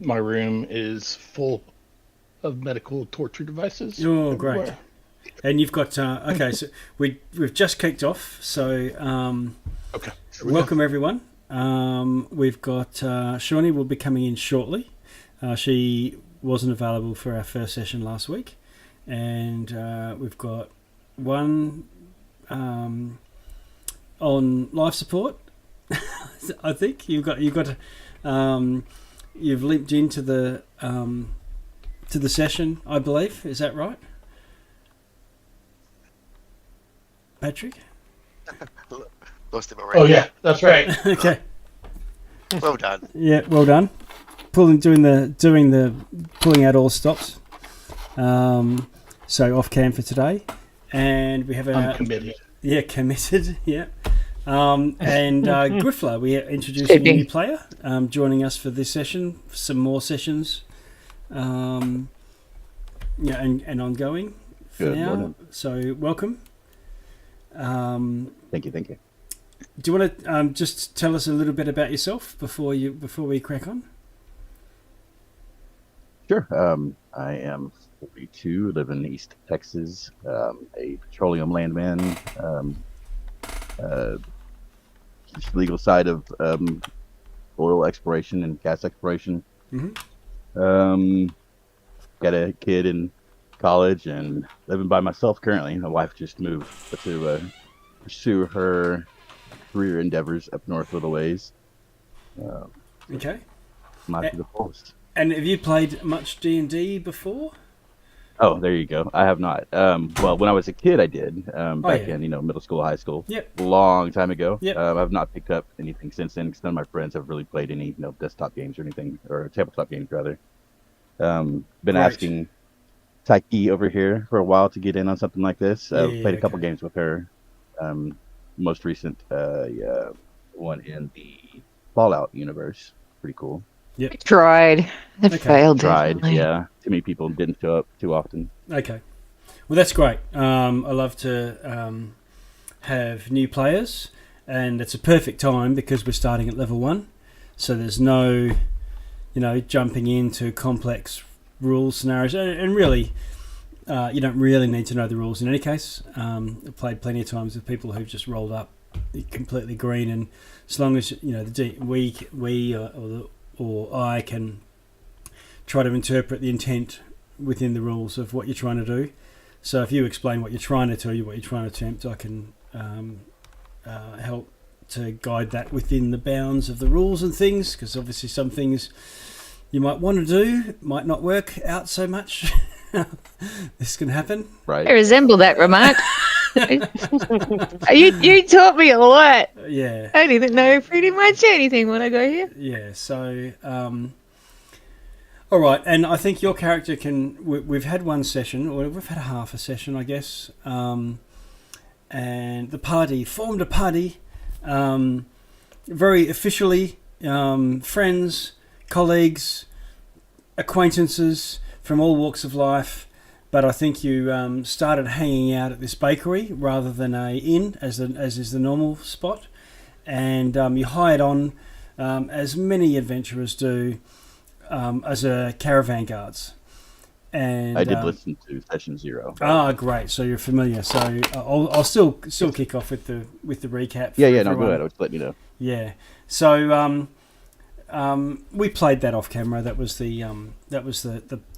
My room is full of medical torture devices. Oh, everywhere. great. And you've got okay. So we've just kicked off. So Okay. Here we go. welcome everyone. We've got Shawnee will be coming in shortly. She wasn't available for our first session last week, and we've got one on life support. I think you've linked into the session, I believe. Is that right, Patrick? Lost him already. Oh yeah, that's right. Okay. Well done. Yeah, well done. Pulling out all stops. So off cam for today, and we have I'm committed. committed. Yeah. And Griffler, we are introducing a new player joining us for this session, some more sessions, and ongoing for Good now. morning. So welcome. Thank you. Do you want to just tell us a little bit about yourself before we crack on? Sure. I am 42, live in East Texas, a petroleum landman, legal side of oil exploration and gas exploration. Mm-hmm. Got a kid in college and living by myself currently. My wife just moved to pursue her career endeavors up north a little ways. Okay. Not to the fullest. And have you played much D&D before? Oh, there you go. I have not. Well, when I was a kid, I did. Back in middle school, high school. Yep. A long time ago. Yep. I've not picked up anything since then because none of my friends have really played any desktop games or anything, or tabletop games rather. Been Right. asking Taiki over here for a while to get in on something like this. I've Yeah, played a couple okay. games with her. Most recent one in the Fallout universe. Pretty cool. I tried. I Okay. failed. Tried, definitely. yeah. Too many people didn't show up too often. Okay. Well, that's great. I love to have new players, and it's a perfect time because we're starting at level 1. So there's no, jumping into complex rules scenarios. And really, you don't really need to know the rules in any case. I've played plenty of times with people who've just rolled up completely green, and as long as we or I can try to interpret the intent within the rules of what you're trying to do. So if you explain what you're trying to tell you, what you're trying to attempt, I can help to guide that within the bounds of the rules and things, because obviously some things you might want to do might not work out so much. This can happen. Right. I resemble that remark. you taught me a lot. Yeah. I don't even know pretty much anything when I go here. Yeah, so all right, and I think your character we've had one session, or we've had half a session, I guess, and the party formed a party, very officially, friends, colleagues, acquaintances from all walks of life. But I think you started hanging out at this bakery rather than a inn, as is the normal spot, and you hired on, as many adventurers do, as a caravan guards. And I did listen to session 0. Great! So you're familiar. So I'll still kick off with the recap. Yeah, for no, everyone. go ahead. I was letting you know. Yeah. So we played that off camera. That was the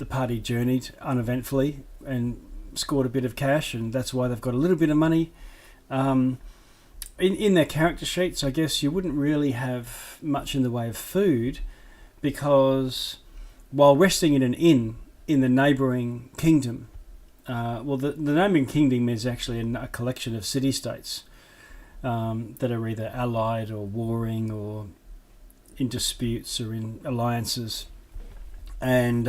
party journeyed uneventfully and scored a bit of cash, and that's why they've got a little bit of money in their character sheets. I guess you wouldn't really have much in the way of food, because while resting in an inn in the neighbouring kingdom, the neighbouring kingdom is actually a collection of city-states that are either allied or warring or in disputes or in alliances. And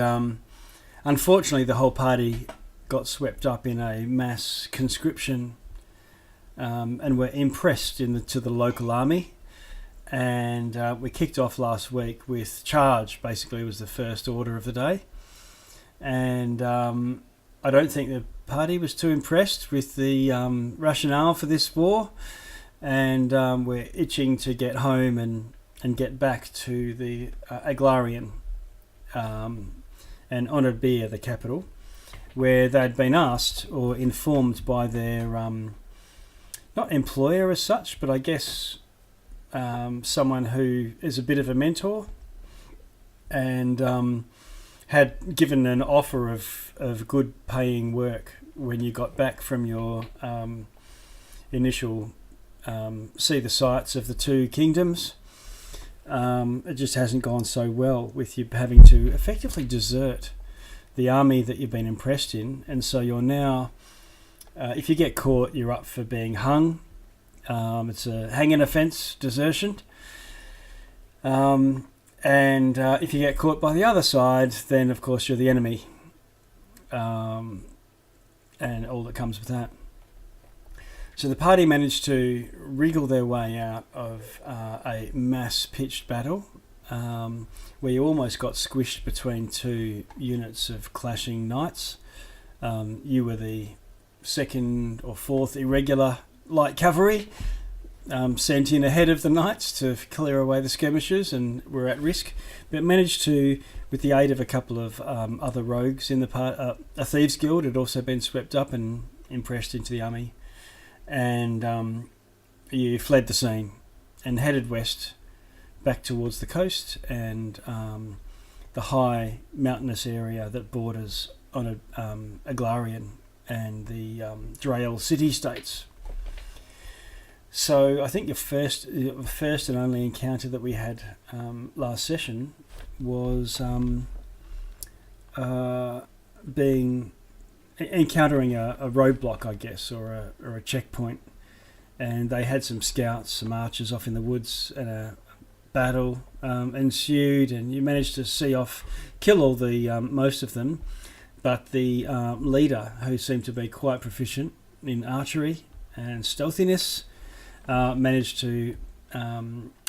unfortunately, the whole party got swept up in a mass conscription and were impressed to the local army. And we kicked off last week with charge. Basically, it was the first order of the day. And I don't think the party was too impressed with the rationale for this war. And we're itching to get home and get back to the Aglarion and honoured Beer, the capital, where they'd been asked or informed by their not employer as such, but I guess someone who is a bit of a mentor, and had given an offer of good paying work when you got back from your initial see the sights of the two kingdoms. It just hasn't gone so well with you having to effectively desert the army that you've been impressed in, and so you're now, if you get caught, you're up for being hung. It's a hanging offence, desertion. And if you get caught by the other side, then of course you're the enemy, and all that comes with that. So the party managed to wriggle their way out of a mass-pitched battle, where you almost got squished between two units of clashing knights. You were the second or fourth irregular light cavalry, sent in ahead of the knights to clear away the skirmishers, and were at risk, but managed to, with the aid of a couple of other rogues in the part, a thieves guild had also been swept up and impressed into the army, and you fled the scene and headed west back towards the coast and the high mountainous area that borders on Aglarion and the Drael city-states. So I think your first and only encounter that we had last session was encountering a roadblock, I guess, or a checkpoint, and they had some scouts, some archers off in the woods, and a battle ensued, and you managed to kill all the most of them, but the leader, who seemed to be quite proficient in archery and stealthiness, managed to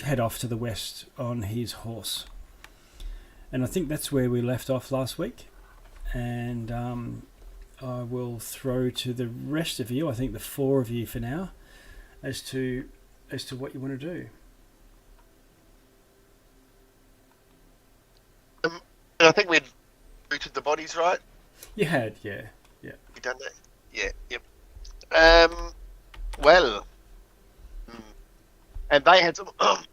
head off to the west on his horse. And I think that's where we left off last week, and I will throw to the rest of you, I think the four of you for now, as to what you want to do. I think we'd booted the bodies, right? You had, yeah. You done that? Yeah, yep. Well, and they had some.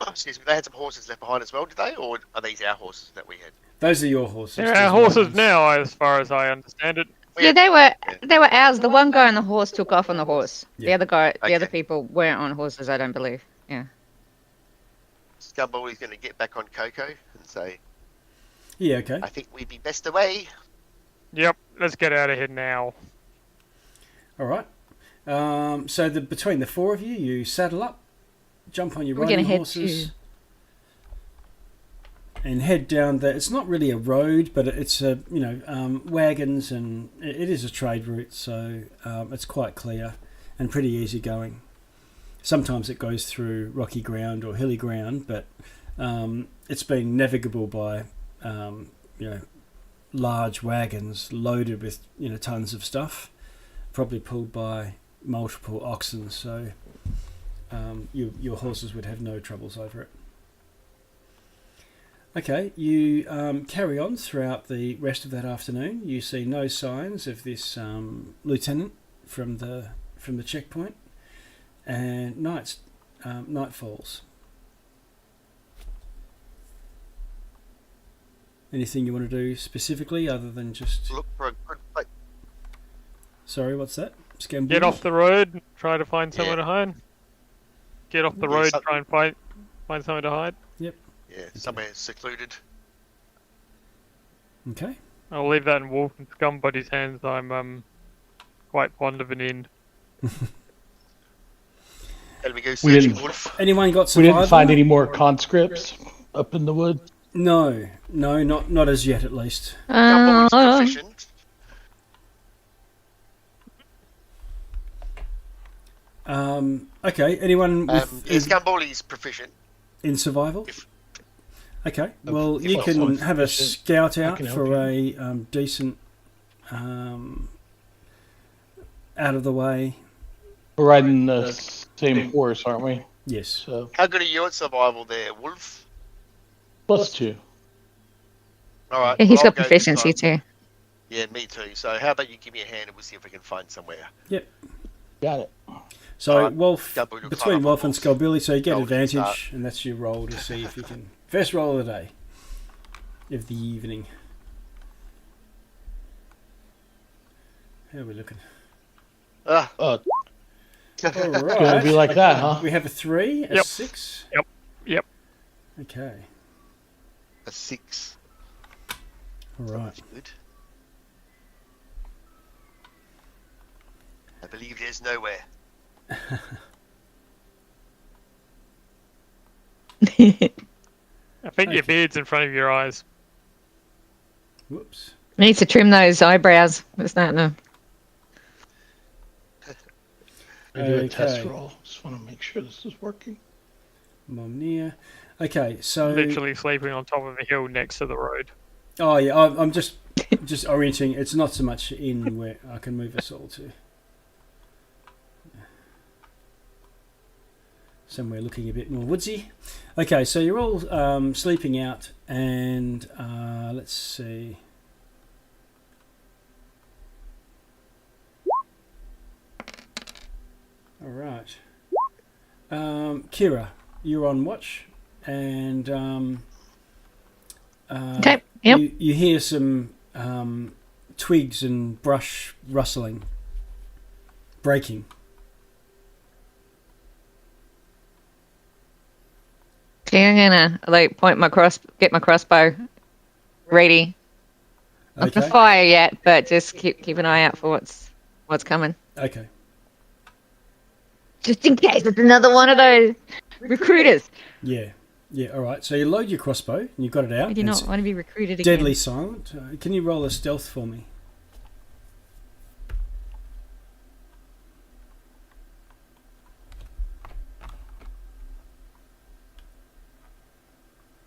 Excuse me. They had some horses left behind as well, did they? Or are these our horses that we had? Those are your horses. They're our There's horses ones. now, as far as I understand it. Yeah, they were ours. The one guy on the horse took off on the horse. Yeah. The other guy, the Okay. other people weren't on horses, I don't believe. Yeah. Scumbally's going to get back on Coco and say, Yeah, okay. I think we'd be best away. Yep, let's get out of here now. All right. So between the four of you, you saddle up, jump on your We're riding gonna head horses, and head down the. It's not really a road, but it's wagons, and it is a trade route, so it's quite clear and pretty easy going. Sometimes it goes through rocky ground or hilly ground, but it's been navigable by large wagons loaded with tons of stuff, probably pulled by multiple oxen, so your horses would have no troubles over it. Okay, you carry on throughout the rest of that afternoon. You see no signs of this lieutenant from the checkpoint, and night falls. Anything you want to do specifically other than just... Look for a good place. Sorry, what's that? Scamboo? Get off the road, try to find somewhere Yeah. to hide. Get off the Yeah, road, so- try and find somewhere to hide. Yeah, somewhere secluded. Okay. I'll leave that in Wolf and Scumbody's hands. I'm quite fond of an inn. And we go We searching didn't- Wolf. Anyone got We survival? didn't find any more conscripts up in the woods. No, not as yet, at least. Scumbally's proficient. Okay. Anyone with Scumbally's proficient. in survival? If- Okay. Well, you well, can I'm have a proficient. scout I out can help for you. a decent, out of the way. We're riding the same horse, aren't we? Yes. So How good are you at survival there, Wolf? +2. All right. Yeah, he's well, I'll got go this proficiency time. too. Yeah, me too. So how about you give me a hand and we'll see if we can find somewhere. Got it. So Alright, Wolf, double your between climb up Wolf on and Wolf. Skullbilly, so you get Golden advantage, and that's your roll to see if you can. First roll of the day, of the evening. How are we looking? Ah, All Gonna right. be like that, huh? We have a 3, a Yep. 6. Yep. Okay. a 6. All right. That's good. I believe there's nowhere. I think your beard's in front of your eyes. Whoops. Needs to trim those eyebrows. We're starting to. I do a test Okay. roll. Just want to make sure this is working. Momnia. Okay, so Literally sleeping on top of a hill next to the road. oh yeah, I'm just orienting. It's not so much in where I can move us all to. Somewhere looking a bit more woodsy. Okay, so you're all sleeping out, and let's see. All right, Kira, you're on watch, and Okay. Yep. you hear some twigs and brush rustling, breaking. Okay, I'm gonna point get my crossbow ready. Not Okay. gonna fire yet, but just keep an eye out for what's coming, Okay. just in case it's another one of those recruiters. Yeah. Yeah. All right. So you load your crossbow and you've got it out. I do and not it's want to be recruited again. deadly silent. Can you roll a stealth for me?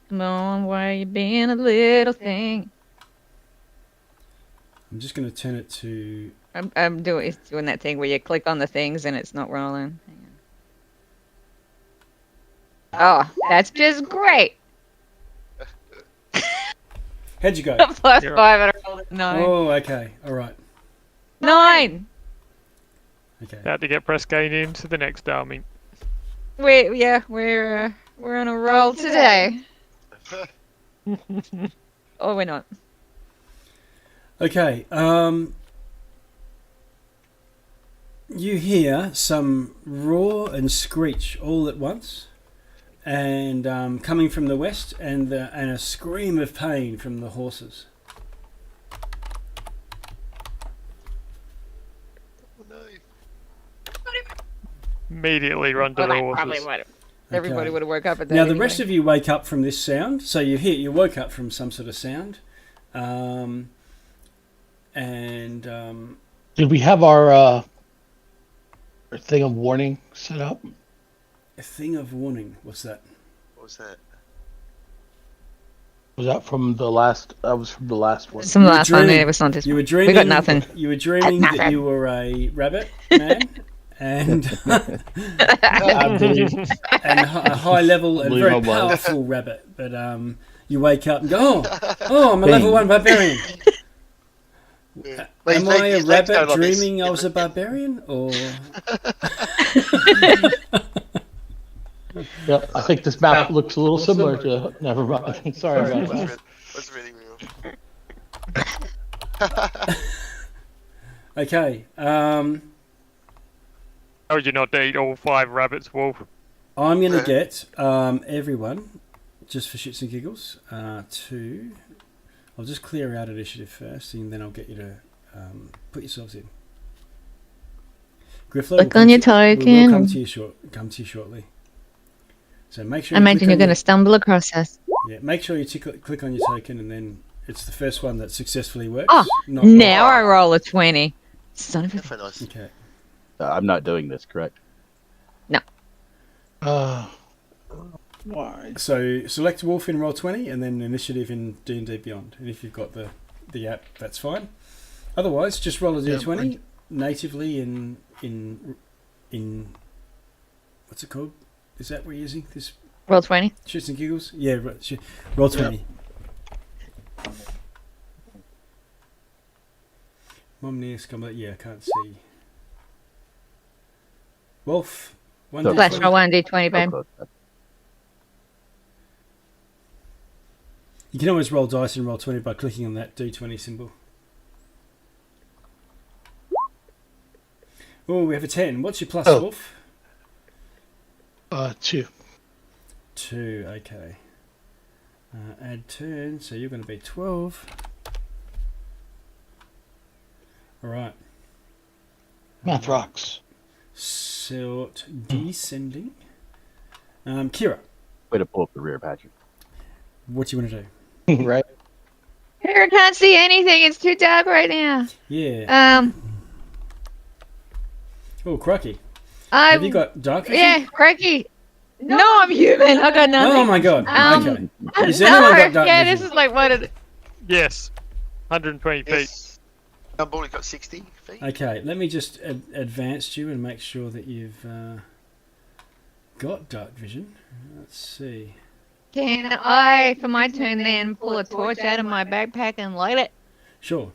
Come on, why are you being a little thing? I'm just going to turn it to. I'm doing that thing where you click on the things and it's not rolling. Hang on. Oh, that's just great. How'd you go? Plus You're 5 and I rolled a 9. Oh, okay. All right. 9. Okay. About to get Prescane into the next army. We're on a roll today. Oh, we're not. Okay. You hear some roar and screech all at once, and coming from the west, and a scream of pain from the horses. Oh, no. Immediately run to Well, the I horses. probably would have. Everybody would have woke up at that. Now the anyway. rest of you wake up from this sound. So you woke up from some sort of sound, and Did we have our thing of warning set up? a thing of warning. What's that? What was that? Was that from the last? That was from the last one. Some You were last one. dreaming- It was not this You one. were dreaming. We got nothing. You were dreaming that Nothing. you were a rabbit man, and I believe. and a high level and Believe very I was. powerful rabbit. But you wake up and go, oh, I'm a level 1 barbarian. Yeah. Am I a His legs go rabbit like this. dreaming I was a barbarian, or? Yep, I think this map looks a little similar to. Never mind. Sorry about that. That's really real. Okay. How would you not eat all 5 rabbits, Wolf? I'm going to get everyone, just for shits and giggles, to... I'll just clear out initiative first, and then I'll get you to put yourselves in. Griffler, Click on your token. We'll come to you shortly. So make sure. I imagine you're going to stumble across us. Yeah, make sure you click on your token, and then it's the first one that successfully works. Oh, not now I roll a 20. Son of a... Very nice. Okay. I'm not doing this, correct? Why? So select Wolf in Roll20, and then Initiative in D&D Beyond. And if you've got the app, that's fine. Otherwise, just roll a D20 natively in what's it called? Is that what you're using? This Roll 20. shits and giggles? Yeah, roll 20. Momnir, Scumlet. Yeah, I can't see. Wolf. So- Flash D20. roll 1d20, So babe. close. You can always roll dice and roll 20 by clicking on that D20 symbol. Oh, we have a 10. What's your plus, Oh. Wolf? 2. 2, okay. Add turn, so you're going to be 12. Alright. Math rocks. Silt descending. Kira, Way to pull up the rear, Patrick. what do you want to do? Right? Here, I can't see anything. It's too dark right now. Yeah. Oh, crikey. Have you got dark vision? Yeah, crikey. No, I'm human. I got nothing. Oh my god. Okay. Has no, anyone got dark yeah, vision? this is like what it. Yes. 120 feet. Yes. Gumball got 60 feet. Okay, let me just advance you and make sure that you've got dark vision. Let's see. Can I, for my turn, then pull a torch out of my backpack and light it? Sure.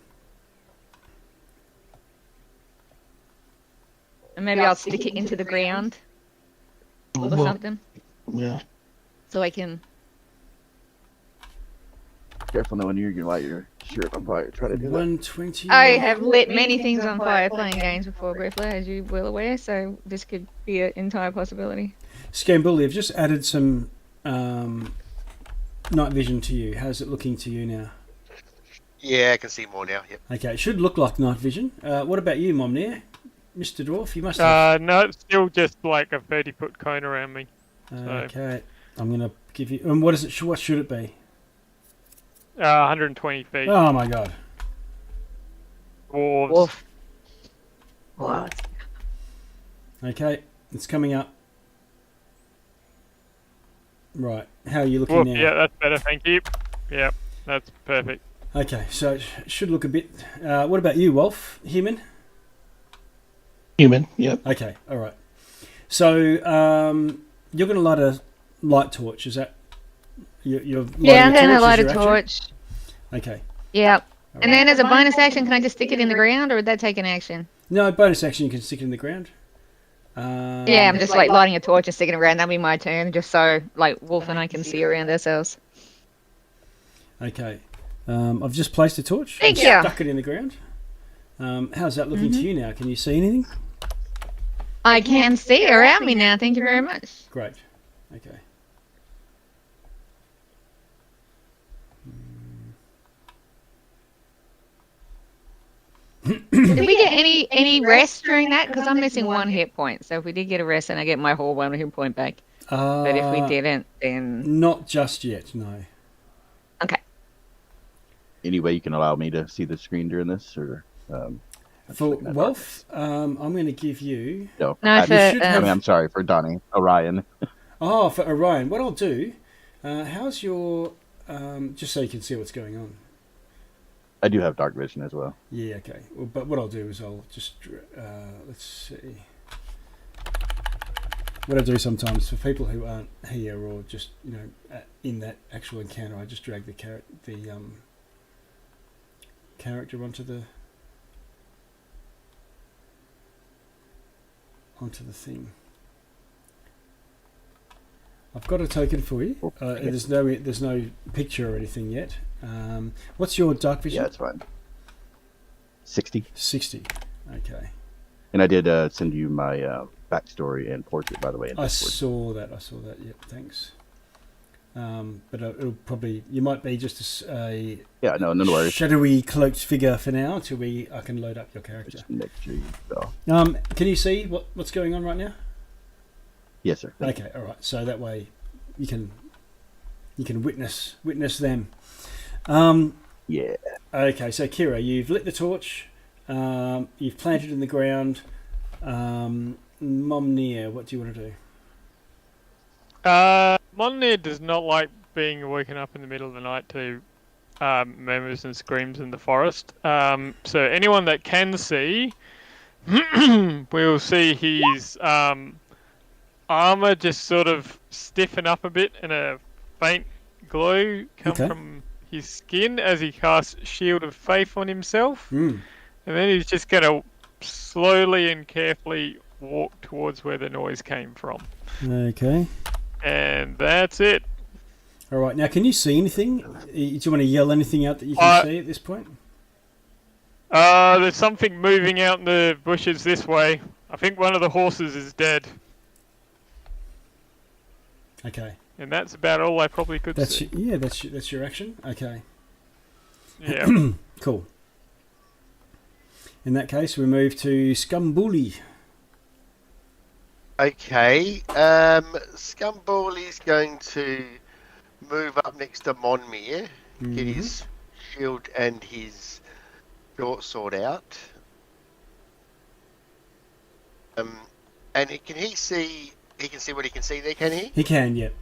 And maybe I'll stick it into the ground or Well, something, yeah. so I can. Careful now when you're going to light your shirt on fire. Try to do that. 120. I have lit many things on fire playing games before, Griffler, as you're well aware, so this could be an entire possibility. Scambully, I've just added some night vision to you. How's it looking to you now? Yeah, I can see more now. Yep. Okay, it should look like night vision. What about you, Momnir? Mr. Dwarf, you must have... No, it's still just like a 30-foot cone around me. Okay, I'm going to give you... And what is it? What should it be? 120 feet. Oh my god. Dwarves. Wolf. What? Okay, it's coming up. Right, how are you looking Wolf, now? yeah, that's better, thank you. Yep, that's perfect. Okay, so it should look a bit... what about you, Wolf? Human? Human, yep. Okay, all right. So you're going to light a light torch, is that... You're Yeah, I'm lighting gonna torch light as a your action? torch. Okay. Yep. all And right. then as a bonus action, can I just stick it in the ground, or would that take an action? No, bonus action, you can stick it in the ground. Yeah, I'm just like lighting a torch and sticking it around. That'll be my turn, just so like Wolf and I can see around ourselves. Okay. I've just placed a torch. Thank and you. Stuck it in the ground. How's that looking to you now? Can you see anything? I can see around me now. Thank you very much. Great. Okay. Did we get any rest during that? Because I'm missing 1 hit point. So if we did get a rest, then I get my whole 1 hit point back. But if we didn't, then Not just yet, no. okay. Any way you can allow me to see the screen during this? Or For Wolf, I'm going to give you... No, No, I, for, I'm sorry, for Donnie, Orion. Oh, for Orion. What I'll do... how's your... just so you can see what's going on. I do have dark vision as well. Yeah, okay. Well, but what I'll do is I'll just... let's see... What I do sometimes for people who aren't here or just, you know, in that actual encounter, I just drag the character onto the thing. I've got a token for you. There's no picture or anything yet. What's your dark vision? Yeah, it's fine. 60. 60. Okay. And I did send you my backstory and portrait, by the way. In I Discord. saw that. Yep, thanks. But it'll probably... You might be just a Yeah, no worries. shadowy cloaked figure for now until I can load up your character. Just make sure you go. Can you see what's going on right now? Yes, sir. Okay, all right. So that way you can witness them. Yeah. Okay, so Kira, you've lit the torch. You've planted it in the ground. Momnir, what do you want to do? Monir does not like being woken up in the middle of the night to murmurs and screams in the forest. So anyone that can see will see his armor just sort of stiffen up a bit and a faint glow come Okay. from his skin as he casts Shield of Faith on himself. Mm. And then he's just going to slowly and carefully walk towards where the noise came from. Okay. And that's it. All right. Now, can you see anything? Do you want to yell anything out that you can see at this point? There's something moving out in the bushes this way. I think one of the horses is dead. Okay. And that's about all I probably could see. That's your action. Okay. Yeah. Cool. In that case, we move to Scumbully. Okay. Scumbally's going to move up next to Monmere, get his shield and his short sword out. And can he see? He can see what he can see there, can he? He can, yep.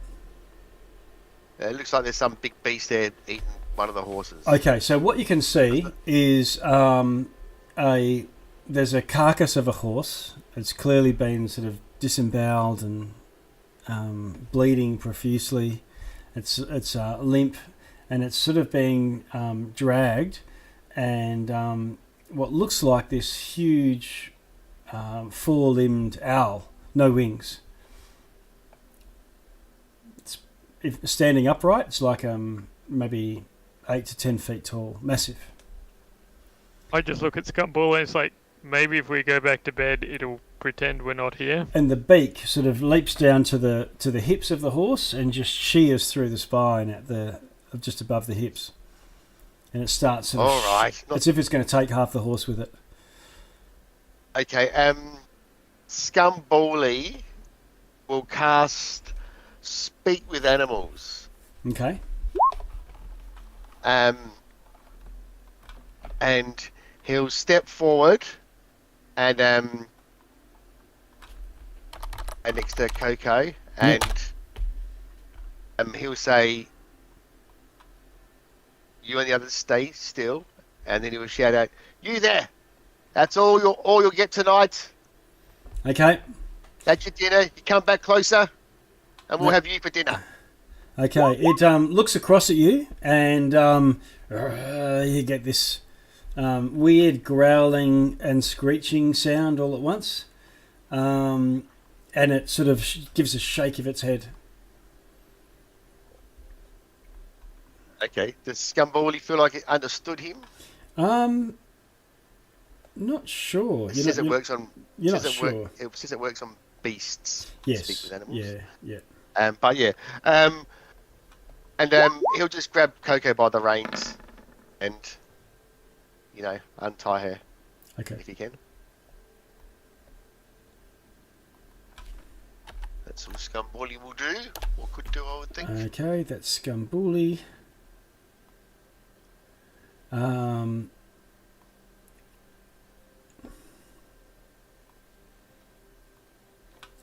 It looks like there's some big beast there eating one of the horses. Okay, so what you can see is there's a carcass of a horse. It's clearly been sort of disemboweled and bleeding profusely. It's limp, and it's sort of being dragged, and what looks like this huge four-limbed owl, no wings. If standing upright, it's like maybe 8 to 10 feet tall, massive. I just look at Scumbull and it's like, maybe if we go back to bed, it'll pretend we're not here. And the beak sort of leaps down to the hips of the horse and just shears through the spine at just above the hips, and it starts sort of. All right. It's if it's going to take half the horse with it. Okay. Scumbally will cast Speak with Animals. Okay. And he'll step forward and next to Coco, and he'll say, "You and the others stay still," and then he will shout out, "You there! That's all you'll get tonight. Okay. That's your dinner. You come back closer, and we'll have you for dinner." Okay. It looks across at you, and you get this weird growling and screeching sound all at once, and it sort of gives a shake of its head. Okay. Does Scumbally feel like it understood him? Not sure. It says it works on. You're not sure. It says it works on beasts. Yes. Speak with animals. Yeah. But yeah. And he'll just grab Coco by the reins, and untie her. Okay. If he can. That's all Scumbally will do. Or could do, I would think. Okay, that's Scumbully.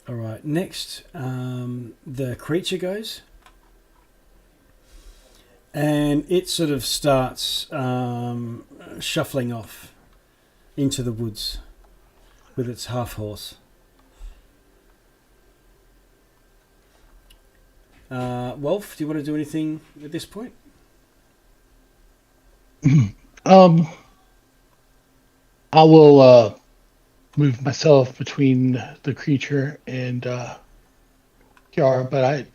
All right. Next, the creature goes, and it sort of starts shuffling off into the woods with its half horse. Wolf, do you want to do anything at this point? I will move myself between the creature and Kiara, but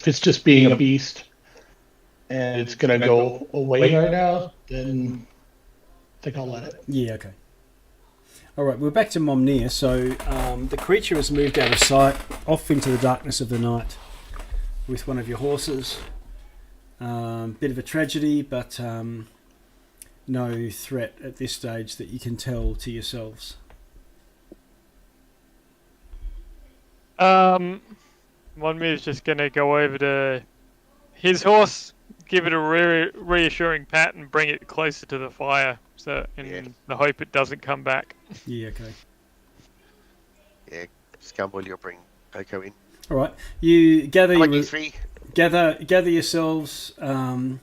if it's just being a beast and it's gonna go away right now, then I think I'll let it. Yeah, okay. All right, we're back to Momnir. So the creature has moved out of sight, off into the darkness of the night with one of your horses. Bit of a tragedy, but no threat at this stage that you can tell to yourselves. Monmir's just going to go over to his horse, give it a reassuring pat, and bring it closer to the fire, in the hope it doesn't come back. Yeah, okay. Yeah, Scumball, you'll bring Coco in. All right, you gather gather yourselves and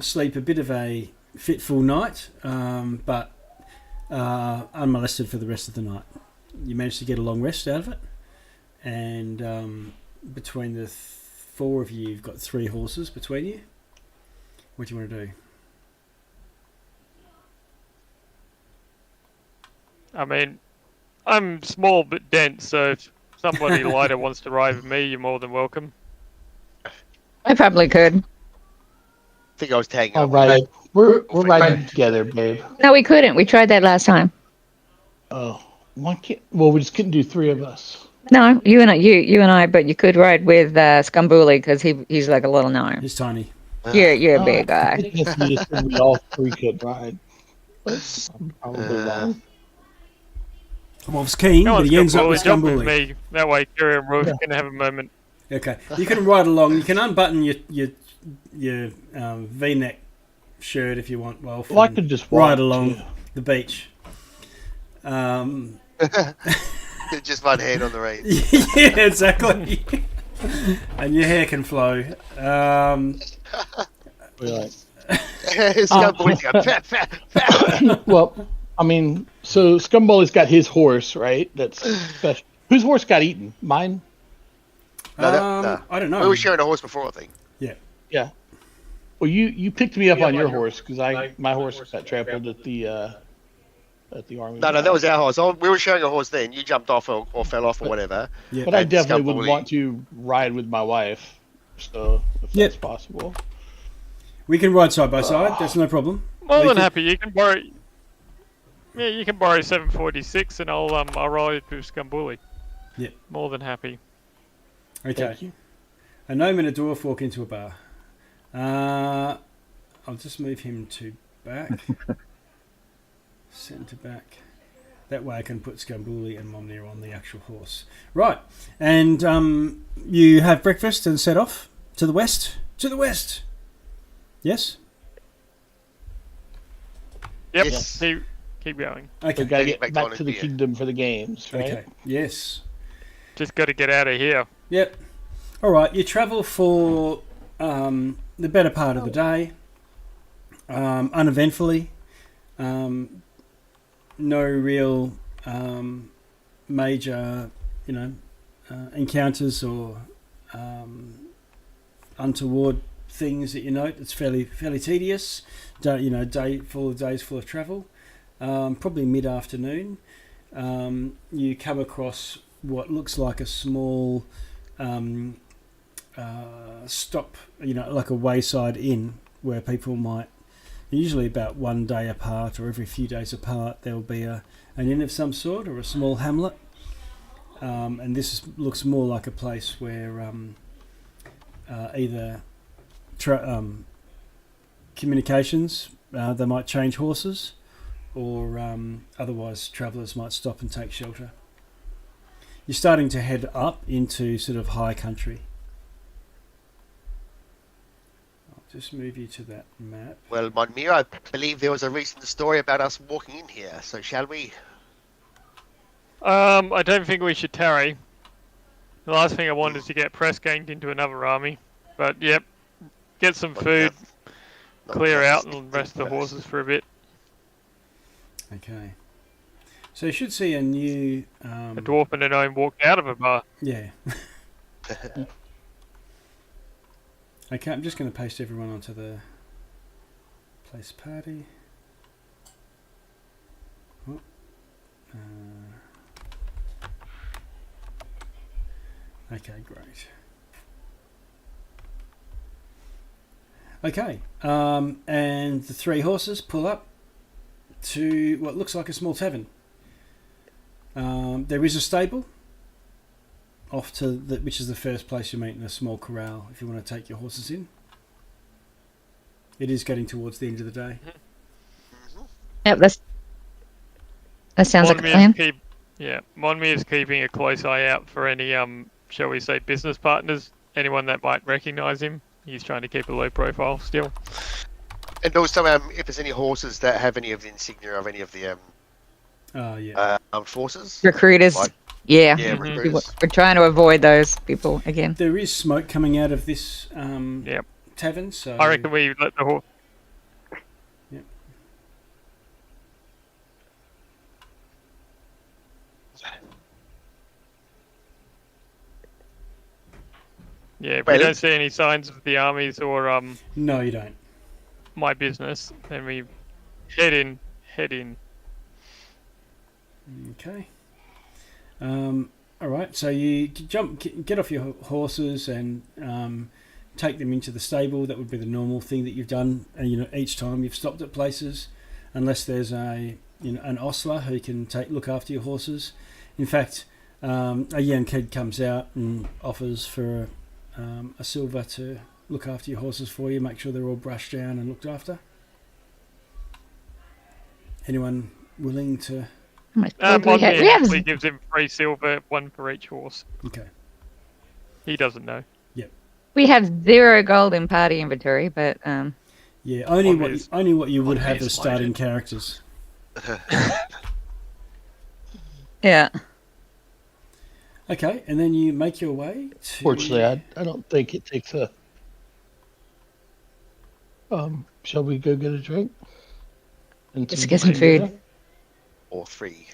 sleep a bit of a fitful night, but unmolested for the rest of the night. You managed to get a long rest out of it, and between the four of you, you've got 3 horses between you. What do you want to do? I mean, I'm small but dense, so if somebody lighter wants to ride with me, you're more than welcome. I probably could. I think I was tagging All up. right, we're riding together, babe. No, we couldn't. We tried that last time. Oh, why can't? Well, we just couldn't do 3 of us. No, you and I, but you could ride with Scumbooly because he's like a little gnome. He's tiny. You're a big I guy. think you just said we all 3 could ride. But I'm probably wrong. Well, it's keen, Come but on, he ends up with jump with Scumbooly. me. That way, Kiri and Ruth can have a moment. Okay, you can ride along. You can unbutton your V-neck shirt if you want. Well, I could just walk ride along too. the beach. Just one hand on the reins. Yeah, exactly. And your hair can flow. Right. Scumboy's going, fat, fat, fat. Well, I mean, so Scumbully's got his horse, right? That's special. Whose horse got eaten? Mine? No. I don't know. We were sharing a horse before, I think. Yeah. Well, you picked me up on your horse because my horse got trampled at the army. No, that was our horse. We were sharing a horse then. You jumped off or fell off or whatever. Yeah. But I And definitely would Scumbully- want to ride with my wife, so if Yep. that's possible. We can ride side by side. That's no problem. More We than can- happy. You can borrow. Yeah, you can borrow 746, and I'll ride with Scumbooly. Yeah. More than happy. Okay. Thank you. A gnome and a dwarf walk into a bar. I'll just move him to back. Centre back. That way I can put Scumbooly and Momnir on the actual horse. Right. And you have breakfast and set off to the west? To the west! Yes? Yep. Yes. Keep going. Okay. We've got to Get get back back to to the Olympia. kingdom for the games, right? Okay. Yes. Just got to get out of here. Yep. All right. You travel for the better part of the day, uneventfully. No real major, encounters or untoward things that you note. It's fairly days full of travel. Probably mid-afternoon. You come across what looks like a small stop, like a wayside inn where people might, usually about one day apart or every few days apart, there'll be an inn of some sort or a small hamlet. And this looks more like a place where either communications, they might change horses, or otherwise travellers might stop and take shelter. You're starting to head up into sort of high country. I'll just move you to that map. Well, Monmere, I believe there was a recent story about us walking in here, so shall we? I don't think we should tarry. The last thing I want is to get press ganged into another army. But yep, get some food, clear out, and rest the horses for a bit. Okay. So you should see a new... A dwarf and a gnome walked out of a bar. Yeah. Okay, I'm just going to paste everyone onto the place party. Oh. Okay, great. Okay, and the 3 horses pull up to what looks like a small tavern. There is a stable off to which is the first place you meet in a small corral if you want to take your horses in. It is getting towards the end of the day. Yep, that sounds like a plan. Monmi is keeping a close eye out for any, shall we say, business partners. Anyone that might recognise him. He's trying to keep a low profile still. And also, if there's any horses that have any of the insignia of any of the armed forces. Recruiters. Like- Yeah. Yeah, Mhm. recruiters. We're trying to avoid those people again. There is smoke coming out of this Yep. tavern, so I reckon we let the horse. Yep. Yeah, if Wait, we don't see any signs of the armies or no, you don't. my business, then we head in. Okay. All right. So you get off your horses and take them into the stable. That would be the normal thing that you've done. And each time you've stopped at places, unless there's an ostler who can look after your horses. In fact, a young kid comes out and offers for a silver to look after your horses for you, make sure they're all brushed down and looked after. Anyone willing to? He gives him 3 silver, 1 for each horse. Okay. He doesn't know. Yep. We have 0 gold in party inventory, but yeah, only what you would have as starting characters. Yeah. Okay, and then you make your way to... Fortunately, I don't think it takes a... shall we go get a drink? And Just get some food. dinner? Or 3.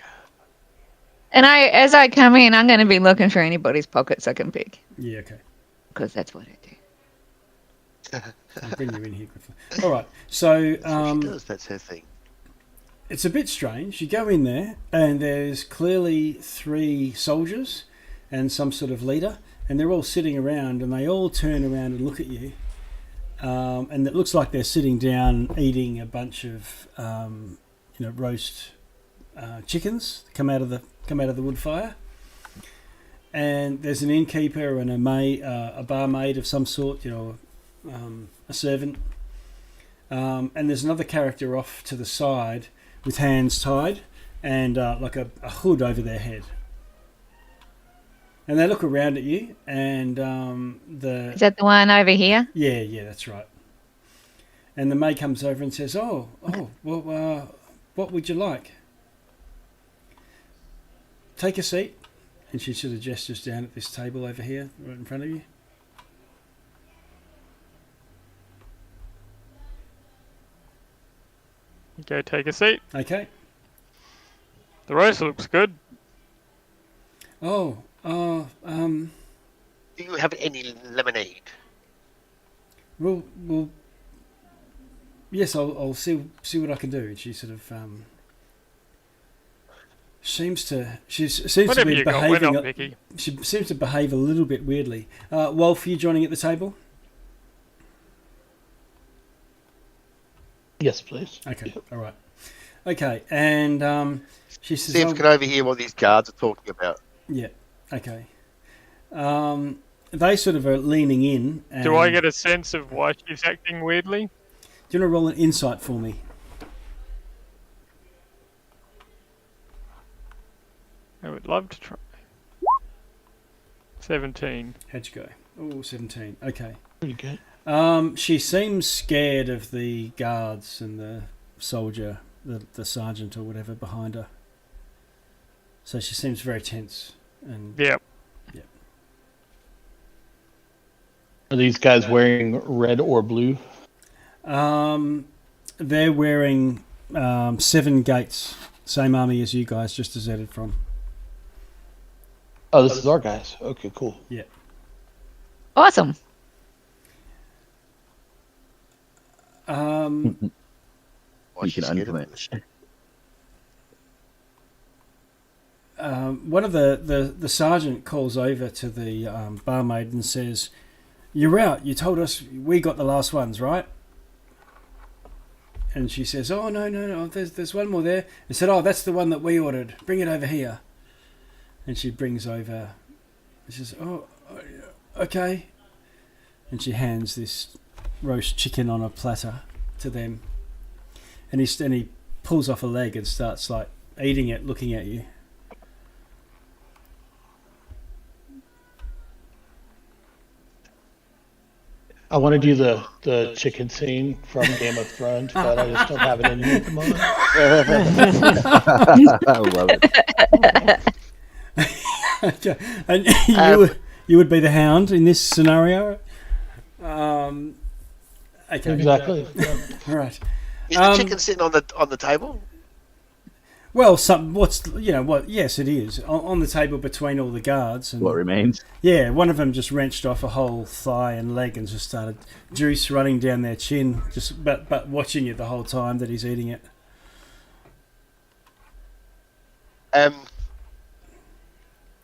And as I come in, I'm going to be looking for anybody's pockets I can pick. Yeah, okay. Because that's what I do. I'll bring you in here quickly. All right, so... That's what she does. That's her thing. It's a bit strange. You go in there, and there's clearly 3 soldiers and some sort of leader, and they're all sitting around, and they all turn around and look at you. And it looks like they're sitting down eating a bunch of roast chickens that come out of the wood fire. And there's an innkeeper and a barmaid of some sort, a servant. And there's another character off to the side with hands tied and like a hood over their head. And they look around at you, and Is that the one over here? Yeah, that's right. And the maid comes over and says, "Oh, well, what would you like? Take a seat." And she sort of gestures down at this table over here, right in front of you. Go take a seat. Okay. The roast looks good. Oh, Do you have any lemonade? well, yes, I'll see what I can do. And she sort of seems to Whatever be you got, we're behaving. not picky. She seems to behave a little bit weirdly. Wolf, are you joining at the table? Yes, please. Okay, Yep. all right. Okay, and she says, See if we can overhear what these guards are talking about. yeah, okay. They sort of are leaning in. And Do I get a sense of why she's acting weirdly? Do you want to roll an insight for me? I would love to try. 17. How'd you go? Oh, 17. Okay. Pretty good. She seems scared of the guards and the soldier, the sergeant or whatever behind her. So she seems very tense. And Yep. Are these guys wearing red or blue? they're wearing 7 gates, same army as you guys just deserted from. Oh, this is our guys. Okay, cool. Yeah. Awesome. Why You she's can scared of unflinch. One of the sergeant calls over to the barmaid and says, "You're out. You told us we got the last ones, right?" And she says, "Oh, no. There's one more there." They said, "Oh, that's the one that we ordered. Bring it over here." And she brings over. She says, "Oh, okay." And she hands this roast chicken on a platter to them. And he pulls off a leg and starts like eating it, looking at you. I want to do the chicken scene from Game of Thrones, but I just don't have it in me at the moment. I love it. Okay. And you would be the hound in this scenario. Okay. Exactly. All right. Is the chicken sitting on the table? Well, yes, it is on the table between all the guards. And What remains? yeah, one of them just wrenched off a whole thigh and leg and just started juice running down their chin. But watching it the whole time that he's eating it.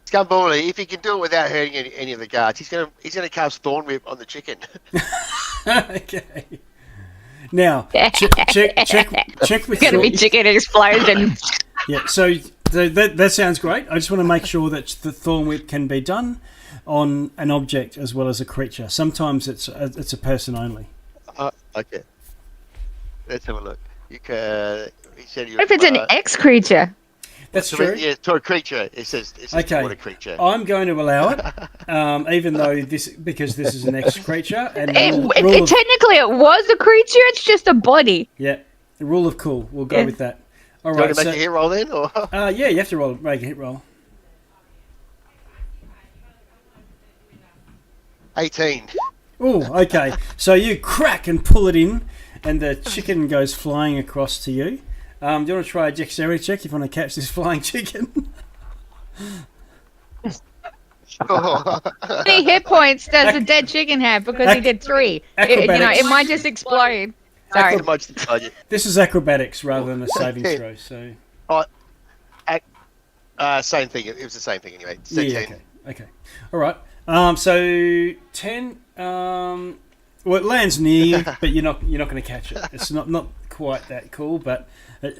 Scumbally, if he can do it without hurting any of the guards, he's gonna cast Thorn Whip on the chicken. Okay. Now, check with It's gonna be chicken explosion. Yeah, so that sounds great. I just want to make sure that the Thorn Whip can be done on an object as well as a creature. Sometimes it's a person only. Okay. Let's have a look. You can. He said What if it's an X creature? That's true. Yeah, to a creature. It says Okay. toward a creature. I'm going to allow it, even though because this is an X creature. And Technically, it was a creature. It's just a body. Yeah, the rule of cool. We'll go with that. All Do you right. want to make a hit roll then, or? Yeah, you have to make a hit roll. 18. Oh, okay. So you crack and pull it in, and the chicken goes flying across to you. Do you want to try a dexterity check if you want to catch this flying chicken? How many hit points does a dead chicken have? Because he did 3. It might just explode. Sorry. This is acrobatics rather than a saving throw. So. Same thing. It was the same thing anyway. 16. Yeah. Okay. All right. So 10. Well, it lands near you, but you're not going to catch it. It's not quite that cool, but he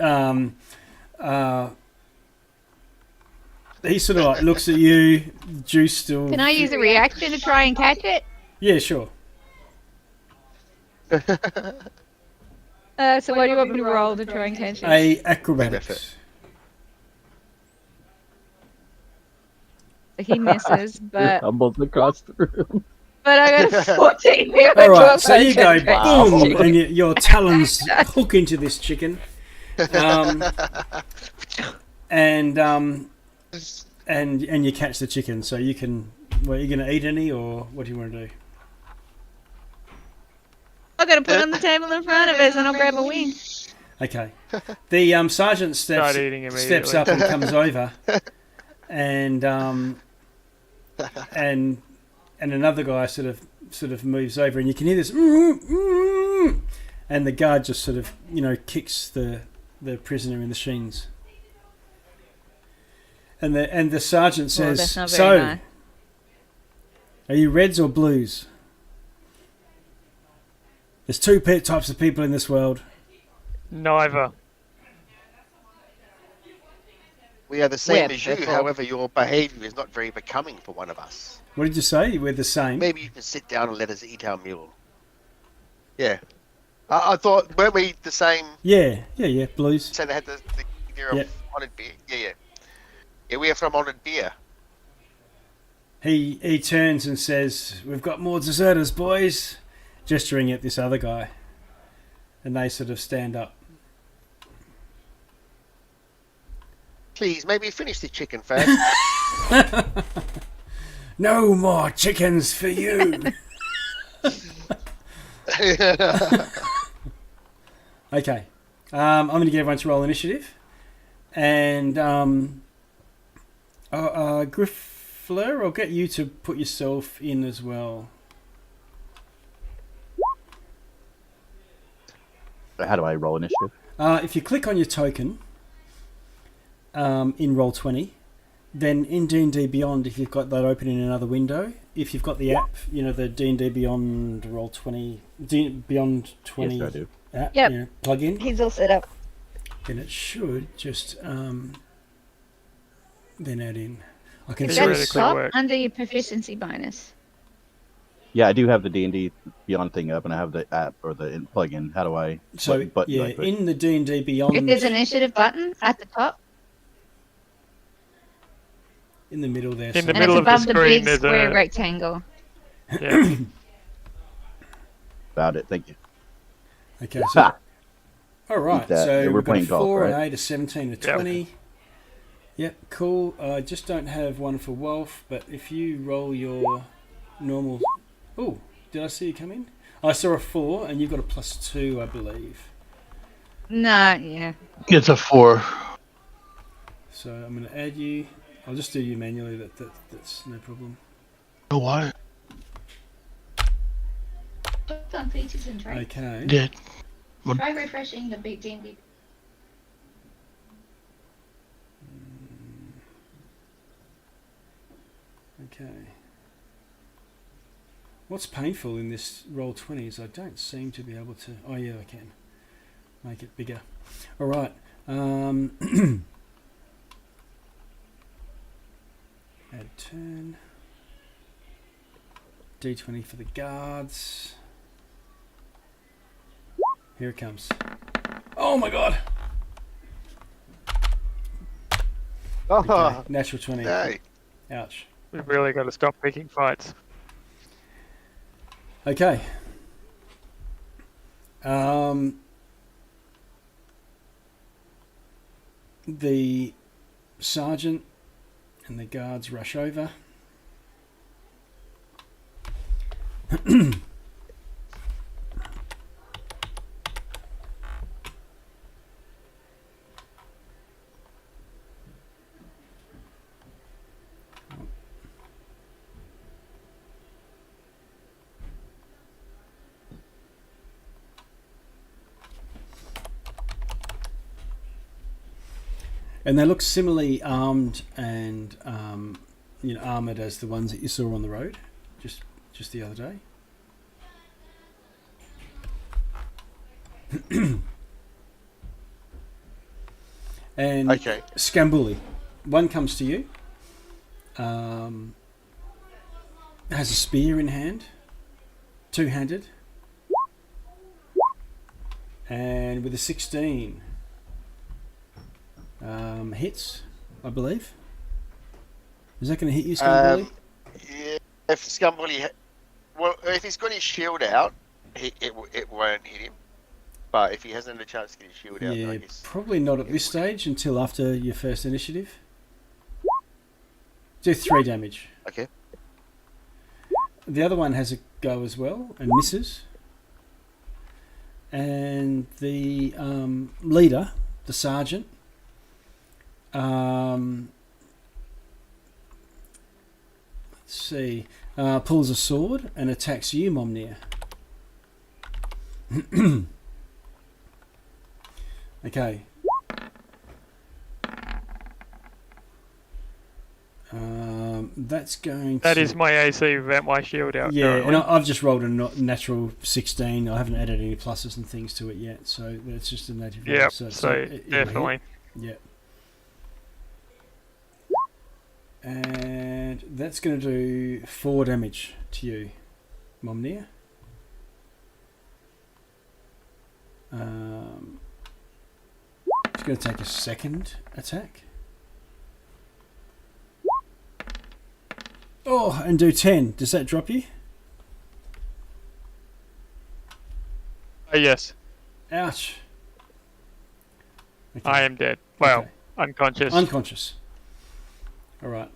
sort of like looks at you. Juice still. Can I use a reaction to try and catch it? Yeah, sure. So what do you want me to roll to try and catch it? A acrobatics. He misses, but Stumbles across the room. but I got a 14. All right, so you go boom, and your talons hook into this chicken, and you catch the chicken. So you can. Well, are you going to eat any, or what do you want to do? I'm going to put it on the table in front of us, and I'll grab a wing. Okay. The sergeant steps up and comes over, and another guy sort of moves over, and you can hear this, and the guard just sort of kicks the prisoner in the shins, and the sergeant says, "So, nice. Are you reds or blues? There's 2 types of people in this world." Neither. We are the same as you, however, your behaviour is not very becoming for one of us. What did you say? We're the same. Maybe you can sit down and let us eat our meal. Yeah. I thought, weren't we the same? Yeah, blues. So they had the idea of honoured beer. Yeah. Yeah, we are from honoured beer. He turns and says, "We've got more deserters, boys," gesturing at this other guy. And they sort of stand up. Please, maybe finish the chicken first. No more chickens for you. Okay. I'm going to get everyone to roll initiative. And Griffler, I'll get you to put yourself in as well. How do I roll initiative? If you click on your token in Roll20, then in D&D Beyond, if you've got that open in another window, if you've got the app, the D&D Beyond Roll20, Beyond 20 Yes, I do. app, Yep. plug in, He's all set up. then it should just then add in. I can Is see that really it. quick top work. under your proficiency bonus? Yeah, I do have the D&D Beyond thing up, and I have the app or the plug-in. How do I? So what button do I click? in the D&D Beyond, If there's an initiative button at the top, in the middle there. In the and middle it's of the above the screen, big there's square a rectangle. yeah. Found it. Thank you. Okay, so Ha! all right. Eat that. So Yeah, we're we've got playing golf, 4, right? an 8, a 17, a 20. Yep, cool. I just don't have one for Wolf, but if you roll your normal... Oh, did I see you come in? I saw a 4, and you've got a +2, I believe. No, yeah. It's a 4. So I'm going to add you. I'll just do you manually. That's no problem. Oh, why? Clicked on features and traits. Okay. Did. Try refreshing the big D&D. Okay. What's painful in this roll 20 is I don't seem to be able to... Oh, yeah, I can. Make it bigger. All right. Add turn. D20 for the guards. Here it comes. Oh, my God. Okay, natural 20. Hey. Ouch. We've really got to stop picking fights. Okay. The sergeant and the guards rush over. And they look similarly armed and armoured as the ones that you saw on the road just the other day. And Okay. Scambuli, one comes to you, has a spear in hand, two-handed, and with a 16 hits, I believe. Is that going to hit you, Scambuli? Yeah, if Scumbully, if he's got his shield out, it won't hit him. But if he hasn't had a chance to get his shield out, then I guess probably not at this stage until after your first initiative. Do 3 damage. Okay. The other one has a go as well and misses. And the leader, the sergeant, let's see, pulls a sword and attacks you, Momnir. Okay. That's going to... That is my AC without my shield out. Yeah, currently. and I've just rolled a natural 16. I haven't added any pluses and things to it yet, so that's just a native roll. Yeah, So definitely. Yeah. And that's going to do 4 damage to you, Momnir. It's going to take a second attack. Oh, and do 10. Does that drop you? Yes, Ouch. Okay. I am dead. Well, Okay. unconscious. Unconscious. All right.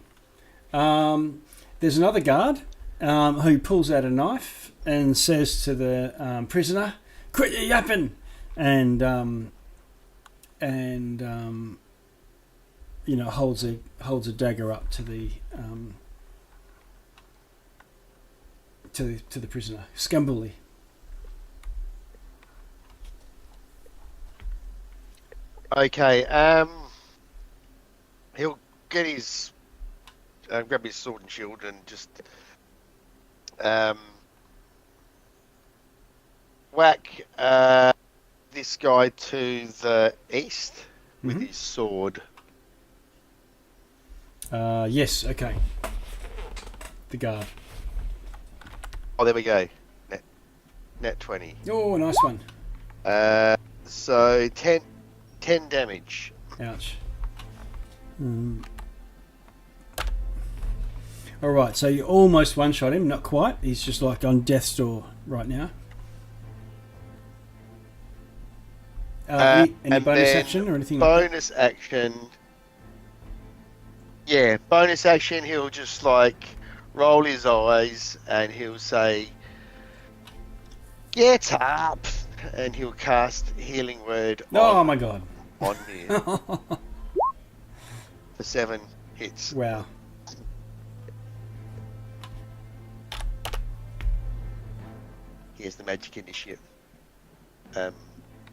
There's another guard who pulls out a knife and says to the prisoner, "Quit your yapping!" and holds a dagger up to the to the prisoner, Scambuli. Okay. He'll get his grab his sword and shield and just whack this guy to the east with his sword. Yes. Okay. The guard. Oh, there we go. Net 20. Oh, nice one. So 10 damage. Ouch. All right, so you almost one-shot him, not quite. He's just like on death's door right now. Any and bonus then action or anything? Like bonus action. Yeah, bonus action. He'll just like roll his eyes and he'll say, "Get up!" and he'll cast Healing Word. Oh my god! On me for 7 hits. Wow. He has the magic initiative.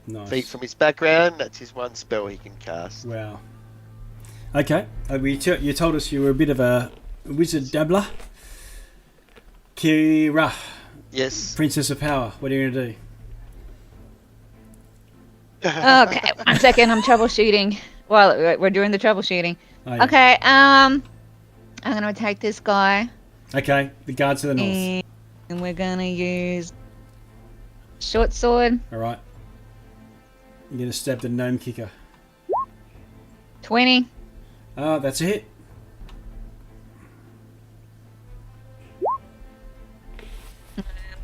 Nice. Feat from his background. That's his one spell he can cast. Wow. Okay. You told us you were a bit of a Wizard Dabbler. Kira, Yes. Princess of Power. What are you going to do? Okay, 1 second. I'm troubleshooting. Well, we're doing the troubleshooting. Oh, yeah. Okay. I'm gonna attack this guy, Okay, the guard to the north. and we're gonna use short sword. All right. You're going to stab the gnome kicker. 20. That's a hit.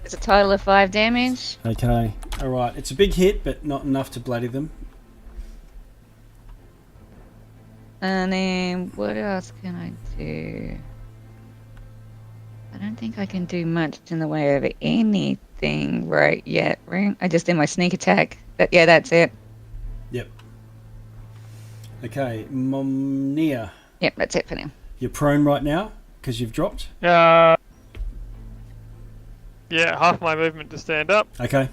It's a total of 5 damage. Okay. All right. It's a big hit, but not enough to bloody them. And then what else can I do? I don't think I can do much in the way of anything right yet, right? I just did my sneak attack. Yeah, that's it. Yep. Okay, Momnia. Yep, that's it for now. You're prone right now because you've dropped. Yeah, half my movement to stand up. Okay.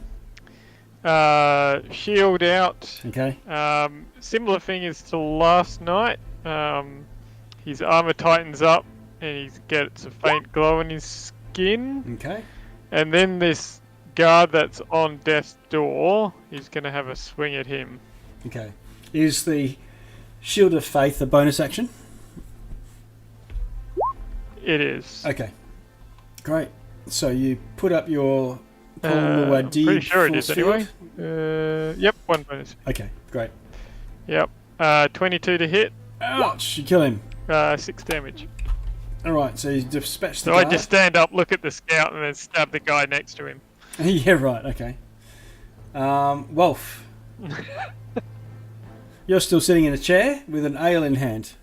Shield out. Okay. Similar thing as to last night. His armor tightens up and he gets a faint glow in his skin. Okay. And then this guard that's on death's door, he's going to have a swing at him. Okay. Is the Shield of Faith a bonus action? It is. Okay. Great. So you put up your I'm pretty sure it is field? anyway. Yep, 1 bonus. Okay, great. Yep. 22 to hit, Ouch! You kill him. 6 damage. Alright, so you dispatch the So I guard. just stand up, look at the scout, and then stab the guy next to him. Yeah, right, okay. Wolf. You're still sitting in a chair with an ale in hand.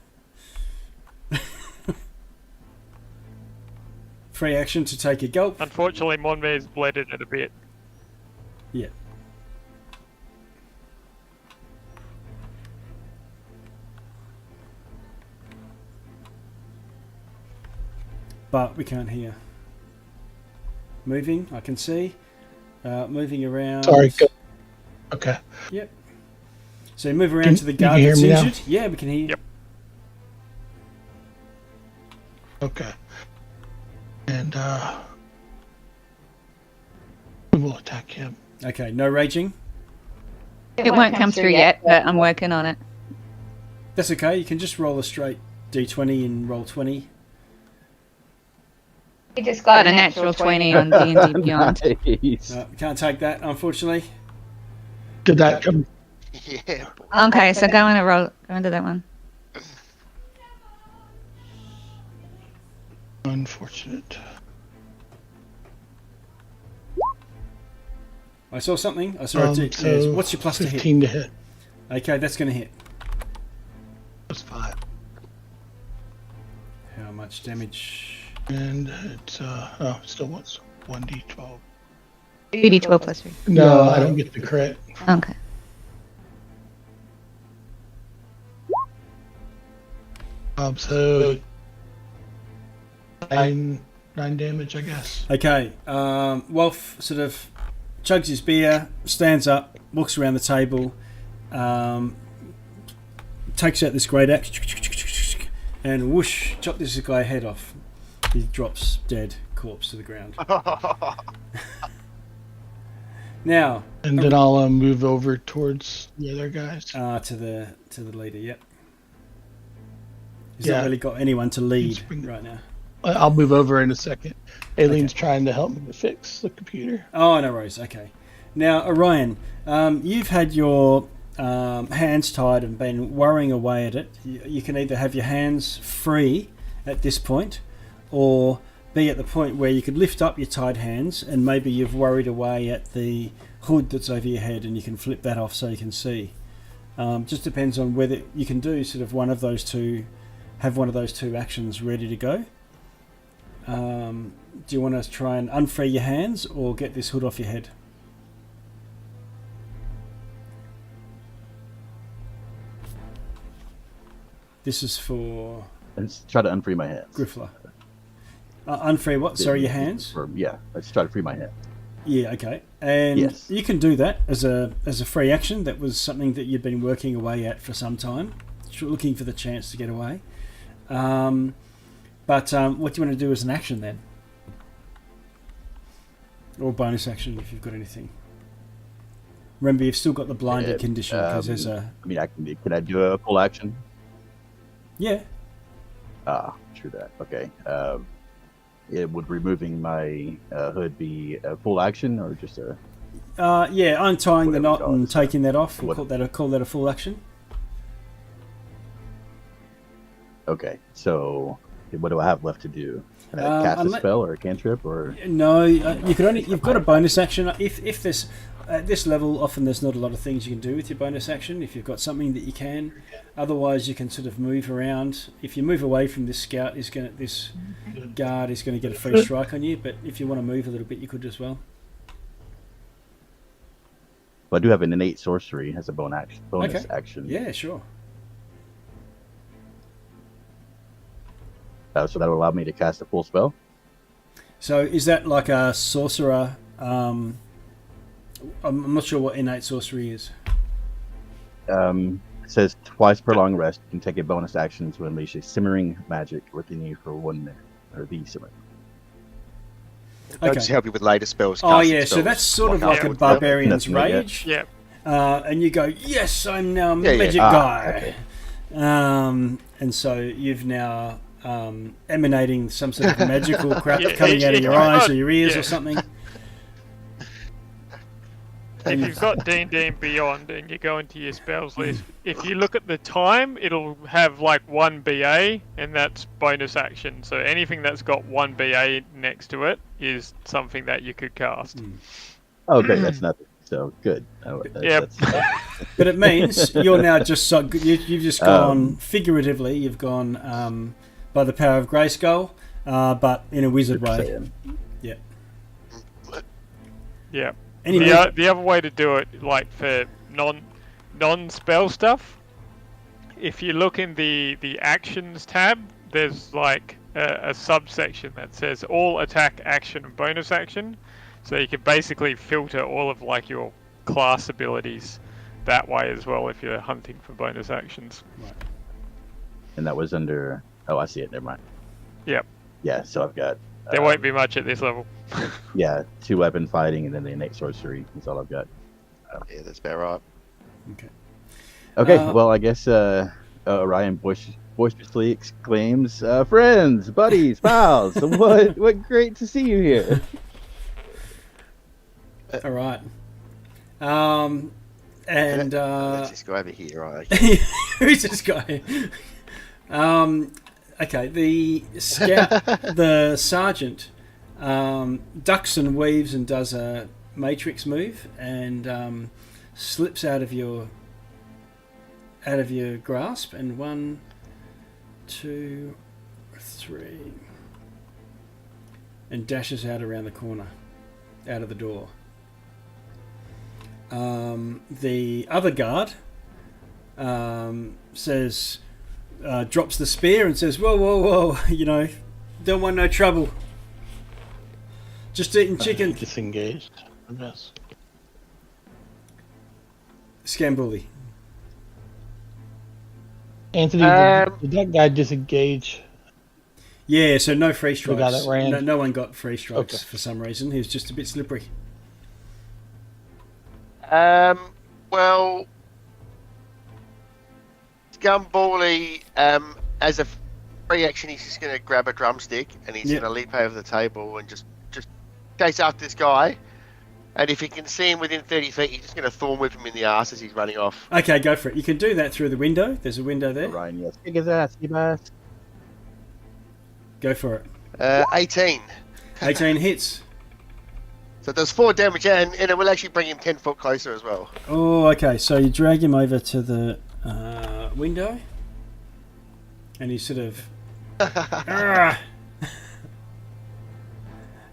Free action to take a gulp. Unfortunately, Monmare's bleeded it a bit. Yeah. But we can't hear. Moving, I can see. Moving around. Sorry. Go. Okay. Yep. So move around to the guard can hear that's me now? injured. Yeah, we can hear you. Yep. Okay. And we will attack him. Okay, no raging. It won't come through yet, but I'm working on it. That's okay. You can just roll a straight d20 and roll 20. You just Got a natural 20 on D&D Beyond. Nice. Can't take that, unfortunately. Did that come? Yeah. Okay, so go into that one. Unfortunate. I saw something. I saw it. So What's your plus to hit? 15 to hit. Okay, that's going to hit. Plus 5. How much damage? And it's still wants 1d12. 2d12 plus 3. No, I don't get the crit. Okay. So 9 damage, I guess. Okay, Wolf sort of chugs his beer, stands up, walks around the table, takes out this great axe, and whoosh, chop this guy's head off. He drops dead, corpse to the ground. Now, And then I'll move over towards the other guys. to the leader. Yep. He's Yeah. not really got anyone to lead Let's bring- right now. I'll move over in a second. Aileen's trying to help me to fix the computer. Oh, no worries. Okay. Now, Orion, you've had your hands tied and been worrying away at it. You can either have your hands free at this point, or be at the point where you could lift up your tied hands and maybe you've worried away at the hood that's over your head and you can flip that off so you can see. Just depends on whether you can do sort of one of those two, have one of those two actions ready to go. Do you want to try and unfree your hands or get this hood off your head? This is for Let's try to unfree my hands. Griffler. Unfree what? Sorry, your hands? Yeah, let's try to free my hand. Yeah, okay. And Yes. you can do that as a free action. That was something that you've been working away at for some time, looking for the chance to get away. But what do you want to do as an action then? Or bonus action if you've got anything. Remember, you've still got the blinded condition because there's a. I mean, can I do a full action? Yeah. True that. Okay. Would removing my hood be a full action or just a? Yeah, untying the knot Whatever and it's, taking that off. We'll what- call that a full action. Okay. So, what do I have left to do? Can I cast a spell or a cantrip or? No, you could only. You've got a bonus action if there's. At this level, often there's not a lot of things you can do with your bonus action. If you've got something that you can, otherwise you can sort of move around. If you move away from this guard is going to get a free strike on you. But if you want to move a little bit, you could as well. Well, I do have an innate sorcery as a bonus action. Yeah, sure. So that will allow me to cast a full spell. So is that like a sorcerer? I'm not sure what innate sorcery is. It says twice per long rest, you can take a bonus action to unleash a simmering magic within you for 1 minute, or the simmering. That'll just help you with later spells. Oh casting yeah, so spells. that's sort of like a barbarian's rage. Yeah. And you go, yes, I'm now a magic guy. Okay. And so you've now emanating some sort of magical crap coming out of your eyes or your ears or something. If you've got D&D and Beyond and you go into your spells list, if you look at the time, it'll have like 1 BA, and that's bonus action. So anything that's got 1 BA next to it is something that you could cast. Oh, great, that's nothing. So good. Yep. But it means you're now just you've just gone figuratively. You've gone by the power of Grayskull, but in a wizard way. Yeah. Yeah. Anyway, The other way to do it, like for non-spell stuff, if you look in the actions tab, there's like a subsection that says all attack, action, and bonus action. So you can basically filter all of like your class abilities that way as well if you're hunting for bonus actions. Right. And that was under. Oh, I see it. Never mind. Yep. Yeah. So I've got. There won't be much at this level. Yeah, 2 weapon fighting and then the innate sorcery. That's all I've got. Yeah, that's about right. Okay. Okay. Well, I guess Orion boisterously exclaims, "Friends, buddies, pals! What great to see you here." All right. And Let's just go over here, right? who's this guy? Okay, the scout, the sergeant, ducks and weaves and does a matrix move and slips out of your grasp, and 1, 2, 3, and dashes out around the corner, out of the door. The other guard says. Drops the spear and says, whoa, don't want no trouble. Just eating chicken. Disengaged. Yes. Scambuli. Anthony, did that guy disengage? Yeah, so no free strikes. The guy that ran? No one got free strikes Okay. for some reason. He was just a bit slippery. Well, Gumbally, as a free action, he's just going to grab a drumstick and he's going to leap over the table and just chase after this guy. And if he can see him within 30 feet, he's just going to thorn whip him in the arse as he's running off. Okay, go for it. You can do that through the window. There's a window there. Orion, yes. Kick his ass, you bastard. Go for it. 18. 18 hits. So it does 4 damage and it will actually bring him 10 foot closer as well. Oh, okay. So you drag him over to the window, and he's sort of.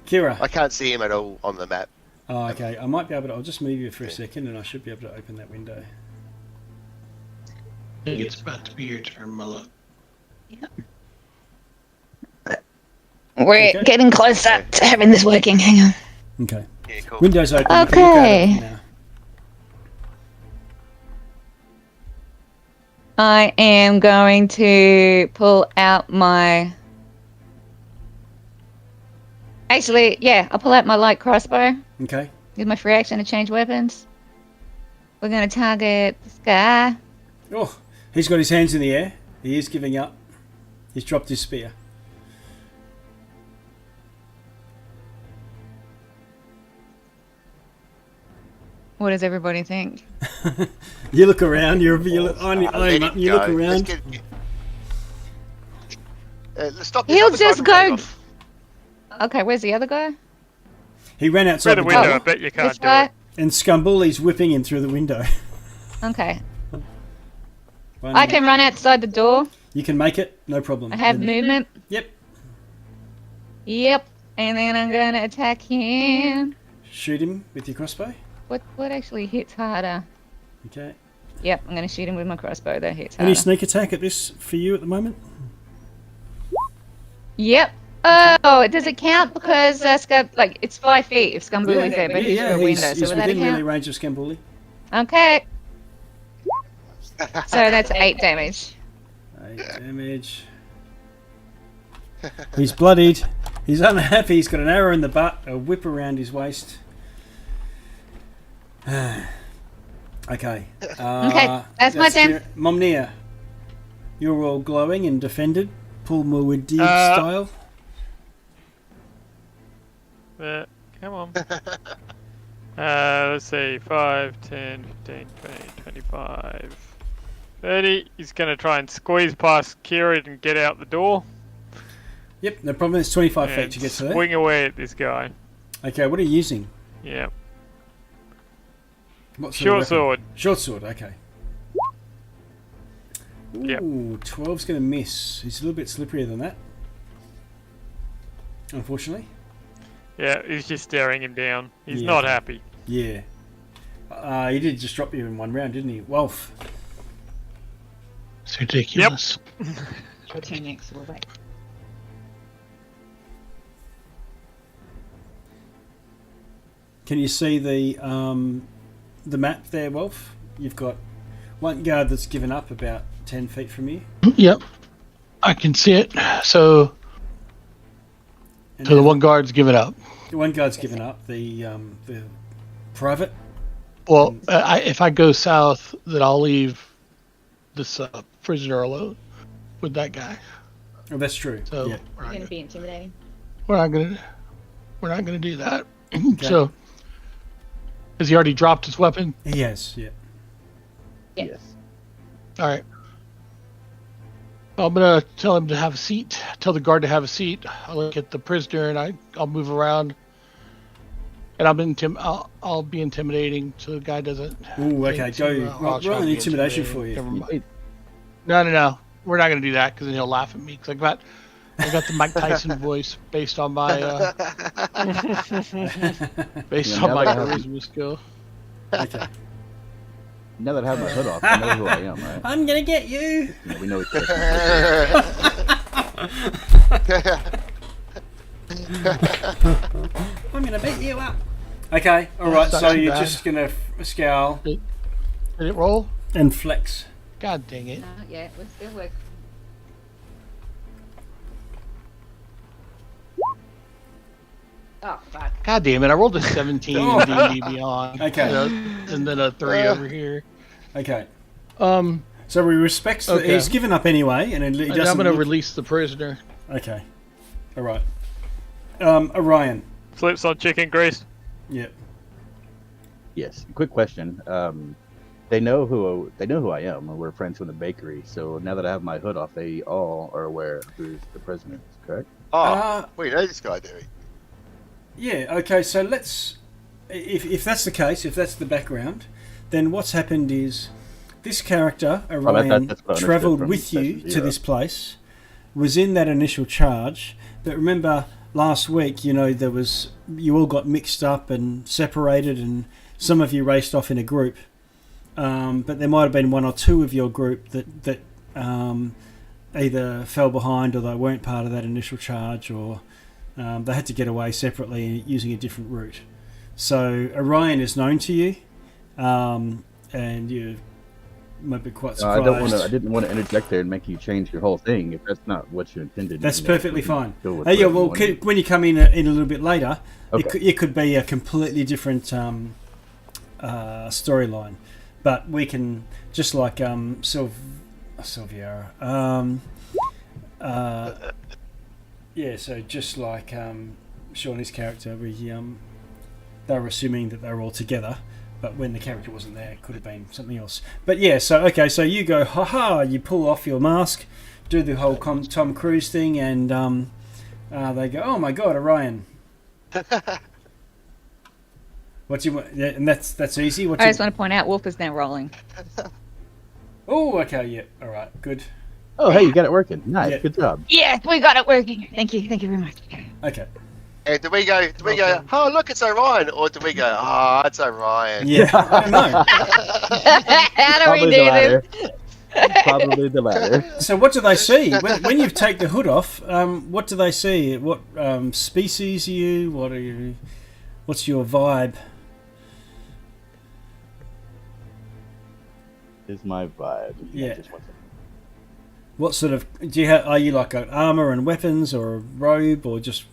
Kira. I can't see him at all on the map. Oh, okay. I might be able to. I'll just move you for a second, and I should be able to open that window. I think it's about to be your turn, Mulla. We're getting closer to having this working. Hang on. Okay. Yeah, cool. Windows open. You can look Okay. at it now. I am going to pull out my Actually, yeah, I'll pull out my light crossbow. Okay. Use my free action to change weapons. We're going to target this guy. Oh, he's got his hands in the air. He is giving up. He's dropped his spear. What does everybody think? You look around. You look around. Let's stop. He'll this other just guy from go. running off. Okay, where's the other guy? He ran outside Through the the window, door, I bet you can't This do guy? it. and Scumbully's whipping him through the window. Okay. One- I can run outside the door. You can make it, no problem. I have movement. Yep. Yep. And then I'm going to attack him. Shoot him with your crossbow. What actually hits harder? Okay. Yep, I'm going to shoot him with my crossbow. That hits Any harder. sneak attack at this for you at the moment? Yep. Oh, does it count because it's 5 feet if Scumbully's there, but he's through a window, he's so would that within melee count? range of Scambully. Okay. So that's 8 damage. 8 damage. He's bloodied. He's unhappy. He's got an arrow in the butt, a whip around his waist. Okay. Okay, that's my turn. Momnia, you're all glowing and defended. Pull Muad'Dib style. Come on. Let's see. 5, 10, 15, 20, 25, 30. He's going to try and squeeze past Kieran and get out the door. Yep, no problem. It's 25 feet And to get to there. swing away at this guy. Okay, what are you using? Yeah. What Short of weapon? sword. Short sword, okay. Yep. Ooh, 12's going to miss. He's a little bit slipperier than that. Unfortunately. Yeah, he's just staring him down. He's Yeah. not happy. Yeah. He did just drop you in one round, didn't he? Wolf. It's ridiculous. Your turn next, Wolfie. Can you see the map there, Wolf? You've got one guard that's given up about 10 feet from you. Yep. I can see it. So And the one guard's given up. one guard's given up. The private. Well, if I go south, then I'll leave this prisoner alone with that guy. Oh, that's true. So Yeah. we're, not Going to gonna, be intimidating. we're not gonna do that. So has he already dropped his weapon? He has, yeah. Yeah. Yes. All right. I'm gonna tell him to have a seat. Tell the guard to have a seat. I'll look at the prisoner and I'll move around. And I'll be intimidating so the guy doesn't. Ooh, okay. think Go. to, I'll Roll try an to be intimidation intimidating. for you. Never mind. No. We're not gonna do that because then he'll laugh at me. Because I got the Mike Tyson voice based on my charisma skill. Okay. Now that I have my hood off, I know who I am, right? I'm gonna get you. Yeah, we know each I'm gonna beat you up. Okay. All right. That's So not you're bad. just gonna scowl Did it roll? and flex. God dang it. Not yet. We're still working. Oh, fuck. God damn it! I rolled a 17 in D&D Beyond. Okay. And then a 3 over here. Okay. Um, So we respect that Okay. he's given up anyway, and he and doesn't. I'm gonna look- release the prisoner. Okay. All right. Orion. Flips on chicken grease. Yeah. Yes. Quick question. They know who I am. We're friends from the bakery. So now that I have my hood off, they all are aware who's the prisoner. Correct? Oh, we know this guy, do we? Yeah. Okay. So let's. If that's the case, if that's the background, then what's happened is this character Orion that's what I understood travelled from with you session to 0. this place, was in that initial charge. But remember, last week, you all got mixed up and separated, and some of you raced off in a group. But there might have been one or two of your group that either fell behind or they weren't part of that initial charge, or they had to get away separately using a different route. So Orion is known to you, and might be quite I surprised. didn't want to interject there and make you change your whole thing. If that's not what you intended, That's you know, perfectly we can fine. go with Yeah, whatever you well, want. when you come in a little bit later, Okay. it could be a completely different storyline. But we can, just like Sylvia. Yeah, so just like Shawnee's character, they were assuming that they were all together, but when the character wasn't there, it could have been something else. But yeah, so you go, haha, you pull off your mask, do the whole Tom Cruise thing, and they go, oh my god, Orion. What do you want? Yeah, and that's easy. I just want to point out, Wolf is now rolling. Oh, okay, yeah, all right, good. Oh, hey, you got it working. Nice, Yeah. good job. Yes, we got it working. Thank you very much. Okay. And do we go, oh, look, it's Orion? Or do we go, it's Orion? Yeah, I don't know. How do Probably we the do latter. this? Probably the latter. So what do they see when you take the hood off? What do they see? What species are you? What are you? What's your vibe? Is my vibe. Yeah. Just one second. What sort of do you have? Are you like an armor and weapons, or a robe, or just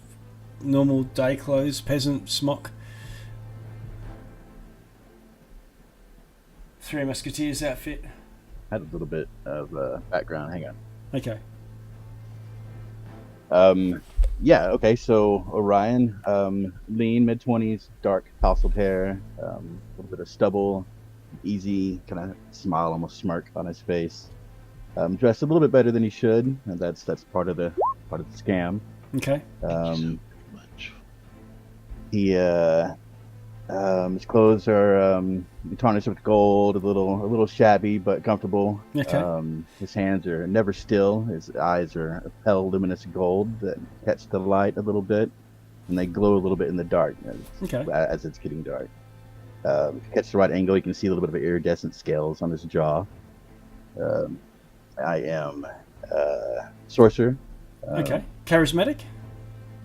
normal day clothes, peasant smock? Three Musketeers outfit. Had a little bit of background. Hang on. Okay. Yeah. Okay. So Orion, lean, mid-20s, dark tousled hair, a little bit of stubble, easy kind of smile, almost smirk on his face. Dressed a little bit better than he should, and that's part of the scam. Okay. His clothes are tarnished with gold, a little shabby but comfortable. Okay. His hands are never still. His eyes are a pale luminous gold that catch the light a little bit, and they glow a little bit in the dark as it's getting dark. If you catch the right angle, you can see a little bit of iridescent scales on his jaw. I am sorcerer. Okay. Charismatic.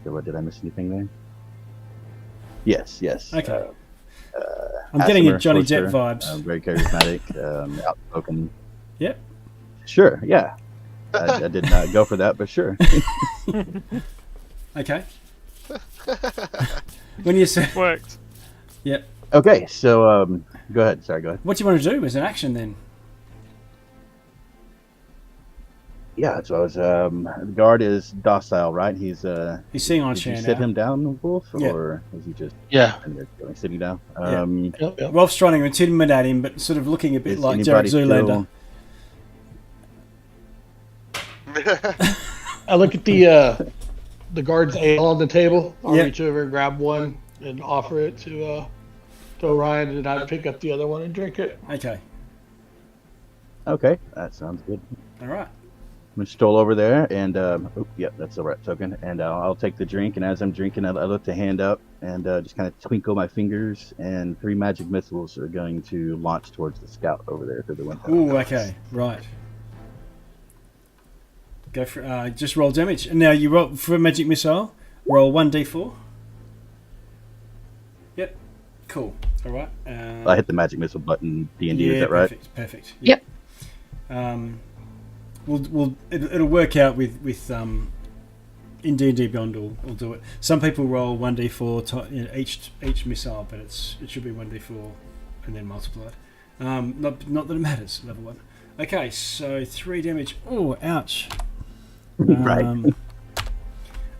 Did I miss anything there? Yes. Okay. I'm getting a Johnny Depp vibes. Very charismatic, outspoken. Yep. Sure, yeah. I did not go for that, but sure. Okay. When you say Worked. Yep. Okay, so go ahead. Sorry, go ahead. What do you want to do as an action then? Yeah, so I was the guard is docile, right? He's seeing on did you chair sit now. him down, Wolf, Yeah. or is he just sitting down? Yep. Wolf's trying to intimidate him, but sort of looking a bit Is like Derek anybody Zoolander. I look at the guard's ale on the table. I'll Yeah. reach over and grab one and offer it to Orion, and I'd pick up the other one and drink it. Okay. Okay, that sounds good. All right. I'm gonna stroll over there and that's the right token. And I'll take the drink. And as I'm drinking, I lift the hand up and just kind of twinkle my fingers. And 3 magic missiles are going to launch towards the scout over there through the window. Ooh, okay. Right. Go for just roll damage. And now you roll for a magic missile. Roll 1d4. Yep. Cool. All right. I hit the magic missile button. D&D, yeah, is that right? Perfect. Yep. It'll work out with in D&D Beyond. We'll do it. Some people roll 1d4 each missile, but it should be 1d4 and then multiplied. Not that it matters. Level 1. Okay, so 3 damage. Oh, ouch. Right.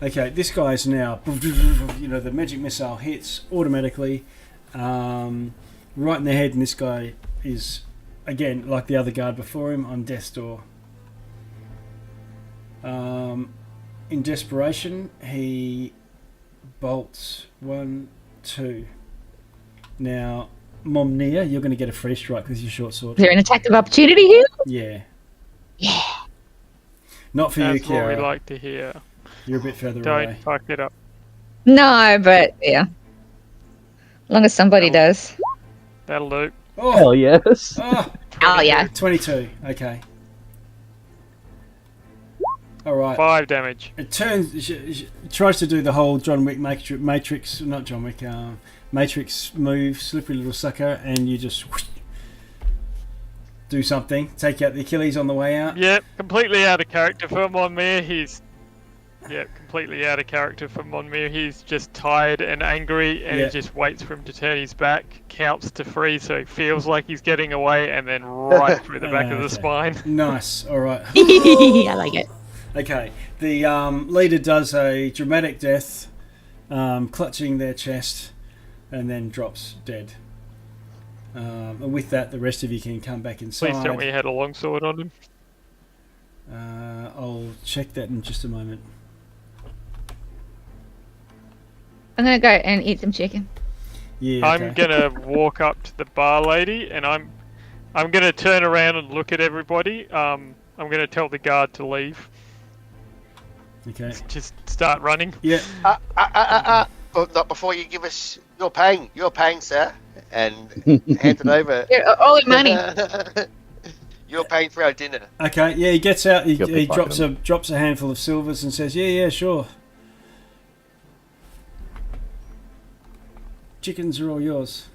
Okay, this guy's now. The magic missile hits automatically, right in the head, and this guy is again like the other guard before him on death's door. In desperation, he bolts 1, 2. Now, Momnia, you're going to get a free strike with your short sword. Is there an attack of opportunity here? Yeah. Yeah. Not for That's you, what we Kiara. like to hear. You're a bit further Don't away. fuck it up. No, but yeah. As long as somebody does. That'll do. Oh, Hell yes. oh, Oh, yeah. 22. Okay. All right. 5 damage. It turns. She tries to do the whole John Wick Matrix, not John Wick, Matrix move, slippery little sucker, and you just do something. Take out the Achilles on the way out. Yep, completely out of character for Monmere. Completely out of character for Monmere. He's just tired and angry, and he just waits for him to turn his back, counts to 3, so he feels like he's getting away, and then right through the back of the spine. Nice. All right. I like it. Okay. The leader does a dramatic death, clutching their chest, and then drops dead. And with that, the rest of you can come back inside. Please tell me he had a longsword on him. I'll check that in just a moment. I'm gonna go and eat some chicken. Yeah. I'm gonna walk up to the bar lady, and I'm gonna turn around and look at everybody. I'm gonna tell the guard to leave. Okay. Just start running. Yeah. But not before you give us your paying, sir, and hand it over. Yeah, all the money. You're paying for our dinner. Okay. Yeah. He gets out. He pickpocket drops a handful of silvers and says, "Yeah, sure. Chickens are all yours."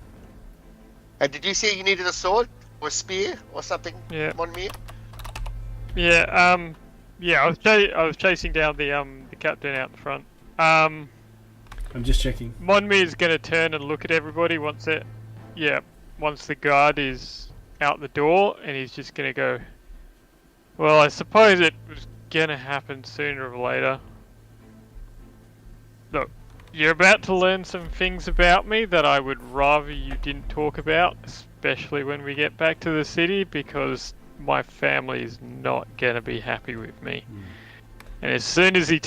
And did you say you needed a sword or a spear or something? Yeah. Monmere? Yeah. I was chasing down the captain out the front. I'm just checking. Monmere's gonna turn and look at everybody once the guard is out the door, and he's just gonna go, well, I suppose it was gonna happen sooner or later. Look, you're about to learn some things about me that I would rather you didn't talk about, especially when we get back to the city, because my family is not gonna be happy with me. And as soon as he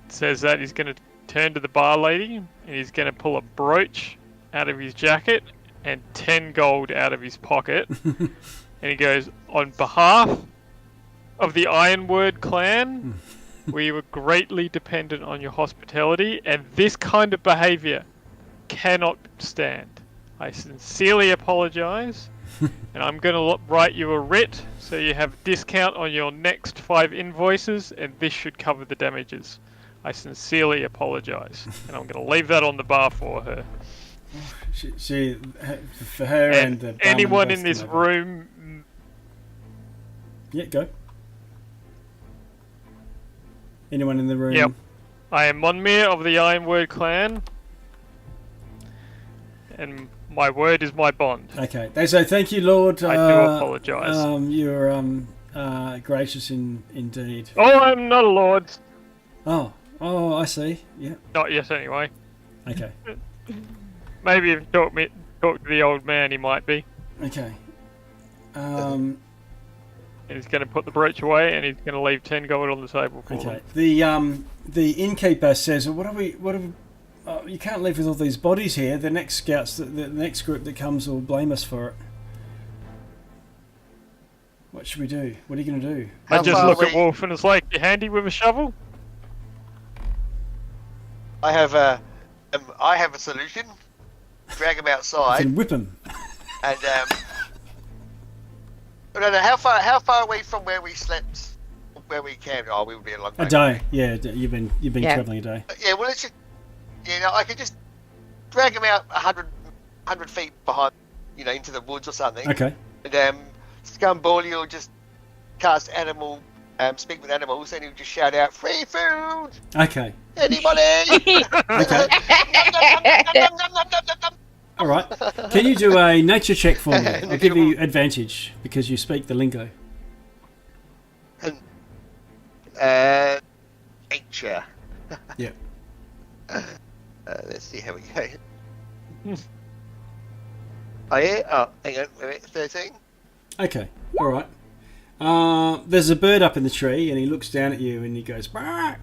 says that, he's gonna turn to the bar lady, and he's gonna pull a brooch out of his jacket and 10 gold out of his pocket. And he goes, on behalf of the Ironword clan, we were greatly dependent on your hospitality, and this kind of behaviour cannot stand. I sincerely apologise, and I'm going to write you a writ so you have a discount on your next 5 invoices, and this should cover the damages. I sincerely apologise, and I'm going to leave that on the bar for her. She for her and the anyone in this room. Yeah, go. Anyone in the room? Yep. I am Monmere of the Ironword clan, and my word is my bond. Okay. They say, thank you, Lord. I do apologise. You're gracious indeed. Oh, I'm not a lord. Oh, I see. Yeah. Not yet, anyway. Okay. Maybe if you talk to the old man, he might be. Okay. And he's going to put the brooch away, and he's going to leave 10 gold on the table for them. The innkeeper says, "What are we? You can't live with all these bodies here. The next scouts, the next group that comes will blame us for it. What should we do? What are you going to do?" I just look at Wolf, and it's like, you handy with a shovel? I have a solution. Drag him outside. You can whip him. And no. How far away from where we slept, where we camped? Oh, we would be a long way. A day. Yeah, you've been travelling a day. Yeah, well, it's just, I could just drag him out 100 feet behind, into the woods or something. Okay. And Scumbally will just cast speak with animals, and he'll just shout out, "Free food! Okay. Anybody?" Okay. All right. Can you do a nature check for me? I'll give you advantage because you speak the lingo. Nature. Yeah. Let's see how we go. Oh yeah. Oh, hang on. Wait, 13. Okay. All right. There's a bird up in the tree, and he looks down at you, and he goes, "Bark."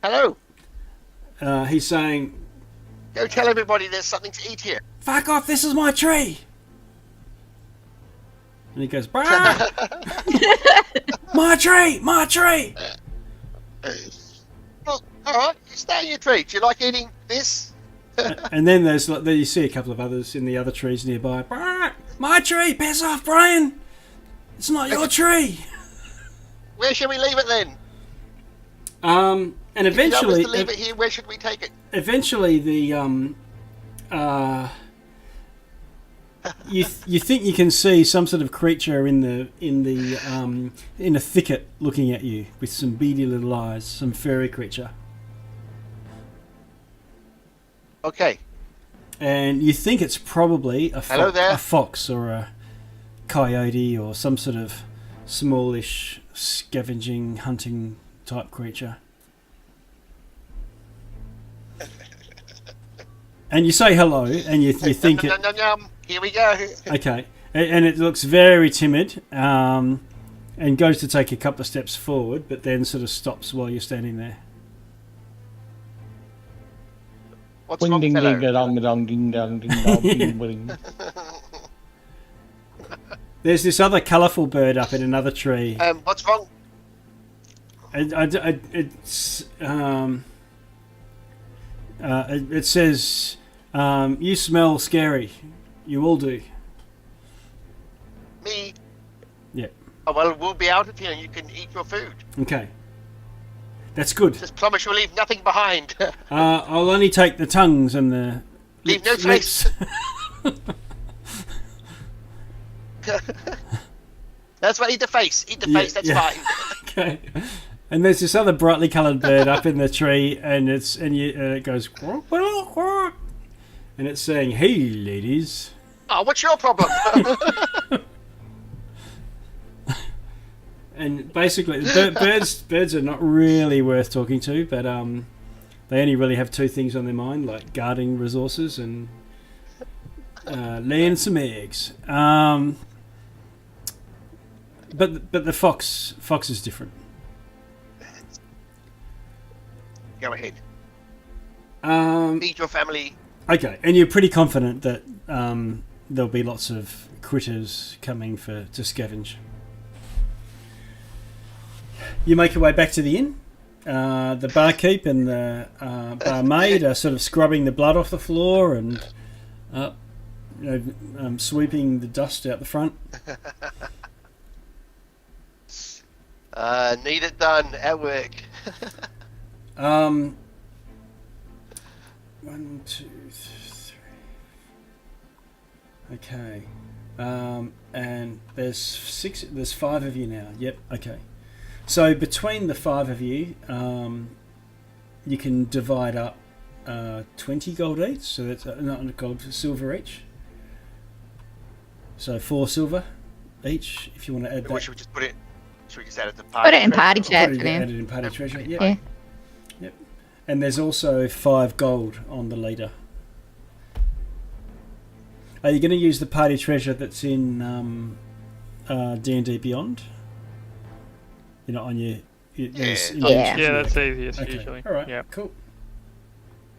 Hello. He's saying, Go tell everybody there's something to eat here. "Fuck off! This is my tree." And he goes, "Bark." My tree! My tree! Well, all right. You stay in your tree. Do you like eating this? And then you see a couple of others in the other trees nearby. "Bark! My tree! Piss off, Brian! It's not your tree." Where should we leave it then? And eventually, If you want us to leave it here, where should we take it? eventually you think you can see some sort of creature in a thicket looking at you with some beady little eyes, some furry creature. Okay. And you think it's probably Hello there. a fox or a coyote or some sort of smallish scavenging, hunting type creature. And you say hello, and you think it. Here we go. Okay, and it looks very timid, and goes to take a couple of steps forward, but then sort of stops while you're standing there. What's Wing wrong, ding fellow? ding dong dong ding dong ding dong ding ding. There's this other colourful bird up in another tree. What's wrong? It says, "You smell scary. You all do." Me? Yeah. Oh, well, we'll be out of here and you can eat your food. Okay. That's good. Just promise you'll leave nothing behind. I'll only take the tongues and the Leave no lips. trace. That's right, eat the face. Eat the face, that's fine. Okay. And there's this other brightly coloured bird up in the tree, and it goes, and it's saying, "Hey, ladies." Oh, what's your problem? And basically, birds are not really worth talking to, but they only really have two things on their mind, like guarding resources and laying some eggs. But the fox is different. Go ahead. Um, Feed your family. Okay, and you're pretty confident that there'll be lots of critters coming to scavenge. You make your way back to the inn. The barkeep and the barmaid are sort of scrubbing the blood off the floor and sweeping the dust out the front. Need it done at work. 1, 2, 3. Okay. And there's 5 of you now. Yep. Okay. So between the 5 of you, you can divide up 20 gold each. So that's not gold, silver each. So 4 silver each, if you want to add Or that. should we just put it? Should we just add it to party? Put it in party treasure? chat Put for it now. added in party treasure. Yep. Yeah. Yep. And there's also 5 gold on the leader. Are you going to use the party treasure that's in D&D Beyond? You know, on your there's Yeah. inventory. Yeah, that's easiest Okay. usually. All right. Yeah. Cool.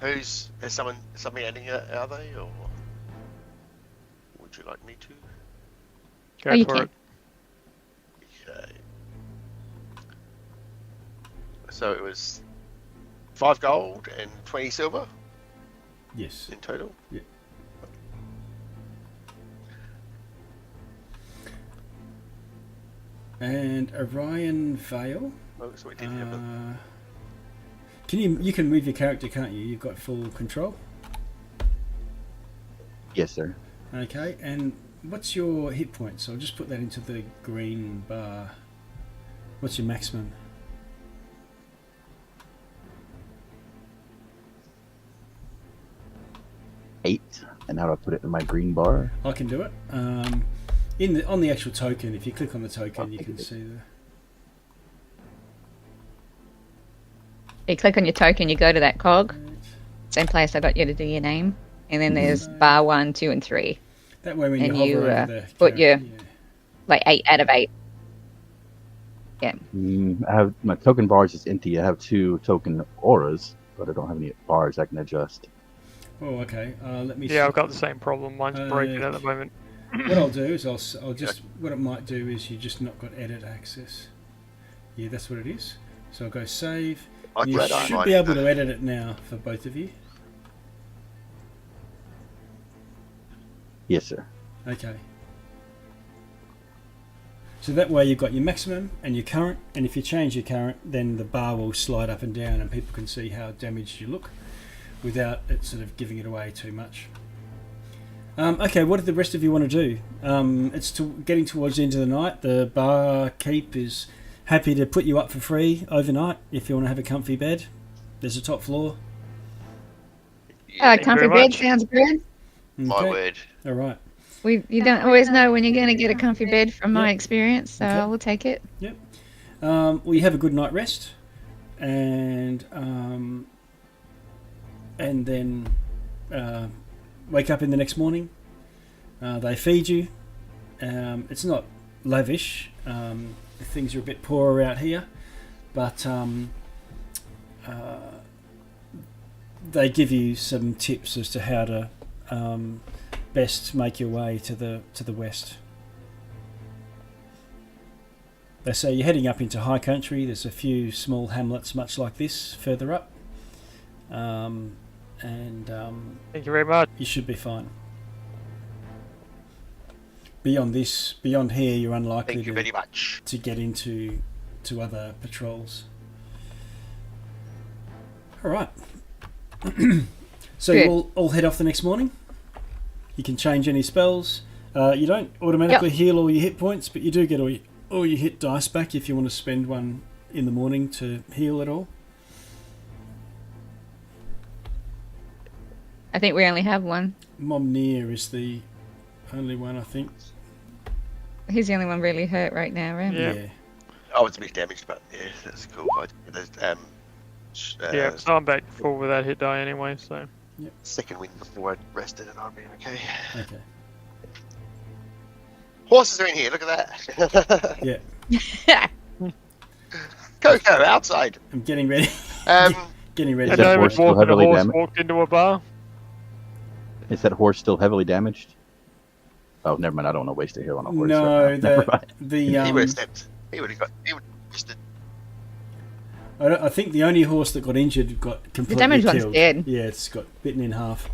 Has somebody adding it, are they? Or would you like me to? Go Oh, you for can. it. Okay. So it was 5 gold and 20 silver Yes. in total. Yeah. And Orion Vale. Oh, so we didn't have them. You can move your character, can't you? You've got full control. Yes, sir. Okay, and what's your hit points? I'll just put that into the green bar. What's your maximum? 8. And how do I put it in my green bar? I can do it. On the actual token, if you click on the token, you can see the. You click on your token, you go to that cog, same place I got you to do your name, and then there's bar 1, 2, and 3. That way, when And you you, hover over the put your- character, Like 8 out of 8. I have my token bar is just empty. I have 2 token auras, but I don't have any bars I can adjust. Oh, okay. Let me. Yeah, I've got the same problem. Mine's broken at the moment. What I'll do is I'll just what it might do is you just not got edit access. Yeah, that's what it is. So I'll go save. I You can should be able to edit it now for both of you. Yes, sir. Okay. So that way you've got your maximum and your current, and if you change your current, then the bar will slide up and down and people can see how damaged you look without it sort of giving it away too much. Okay, what do the rest of you want to do? It's getting towards the end of the night. The barkeep is happy to put you up for free overnight if you want to have a comfy bed. There's a top floor. Yeah, Comfy very bed much. sounds good. my Okay. word. All right. You don't always know when you're going to get a comfy bed from my Yep. experience, so Okay. I will take it. Well, you have a good night rest, and then wake up in the next morning. They feed you. It's not lavish. Things are a bit poorer out here, but they give you some tips as to how to best make your way to the west. They say you're heading up into high country. There's a few small hamlets much like this further up, and Thank you very much. you should be fine. Beyond here, you're unlikely Thank you very much. to get into other patrols. All right. So Good. you'll all head off the next morning. You can change any spells. You don't automatically heal all your hit points, but you do get all your hit dice back if you want to spend one in the morning to heal at all. I think we only have one. Momnir is the only one, I think. He's the only one really hurt right now, right? Yeah. Oh, it's a bit damaged, but yeah, that's cool. Yeah, so I'm back full with that hit die anyway, so. Second win before I rested, and I'll be okay. Okay. Horses are in here. Look at that. Yeah. Coco outside. I'm getting ready. Um, Getting ready. I Is that know horse we still walked and a heavily horse damaged? walked into a bar. Is that horse still heavily damaged? Oh, never mind. I don't want to waste a heal on a horse. No, right now. Never mind. the he would have stepped. He would have got. He would just. I think the only horse that got injured got completely damaged killed. one's dead. Yeah, it's got bitten in half.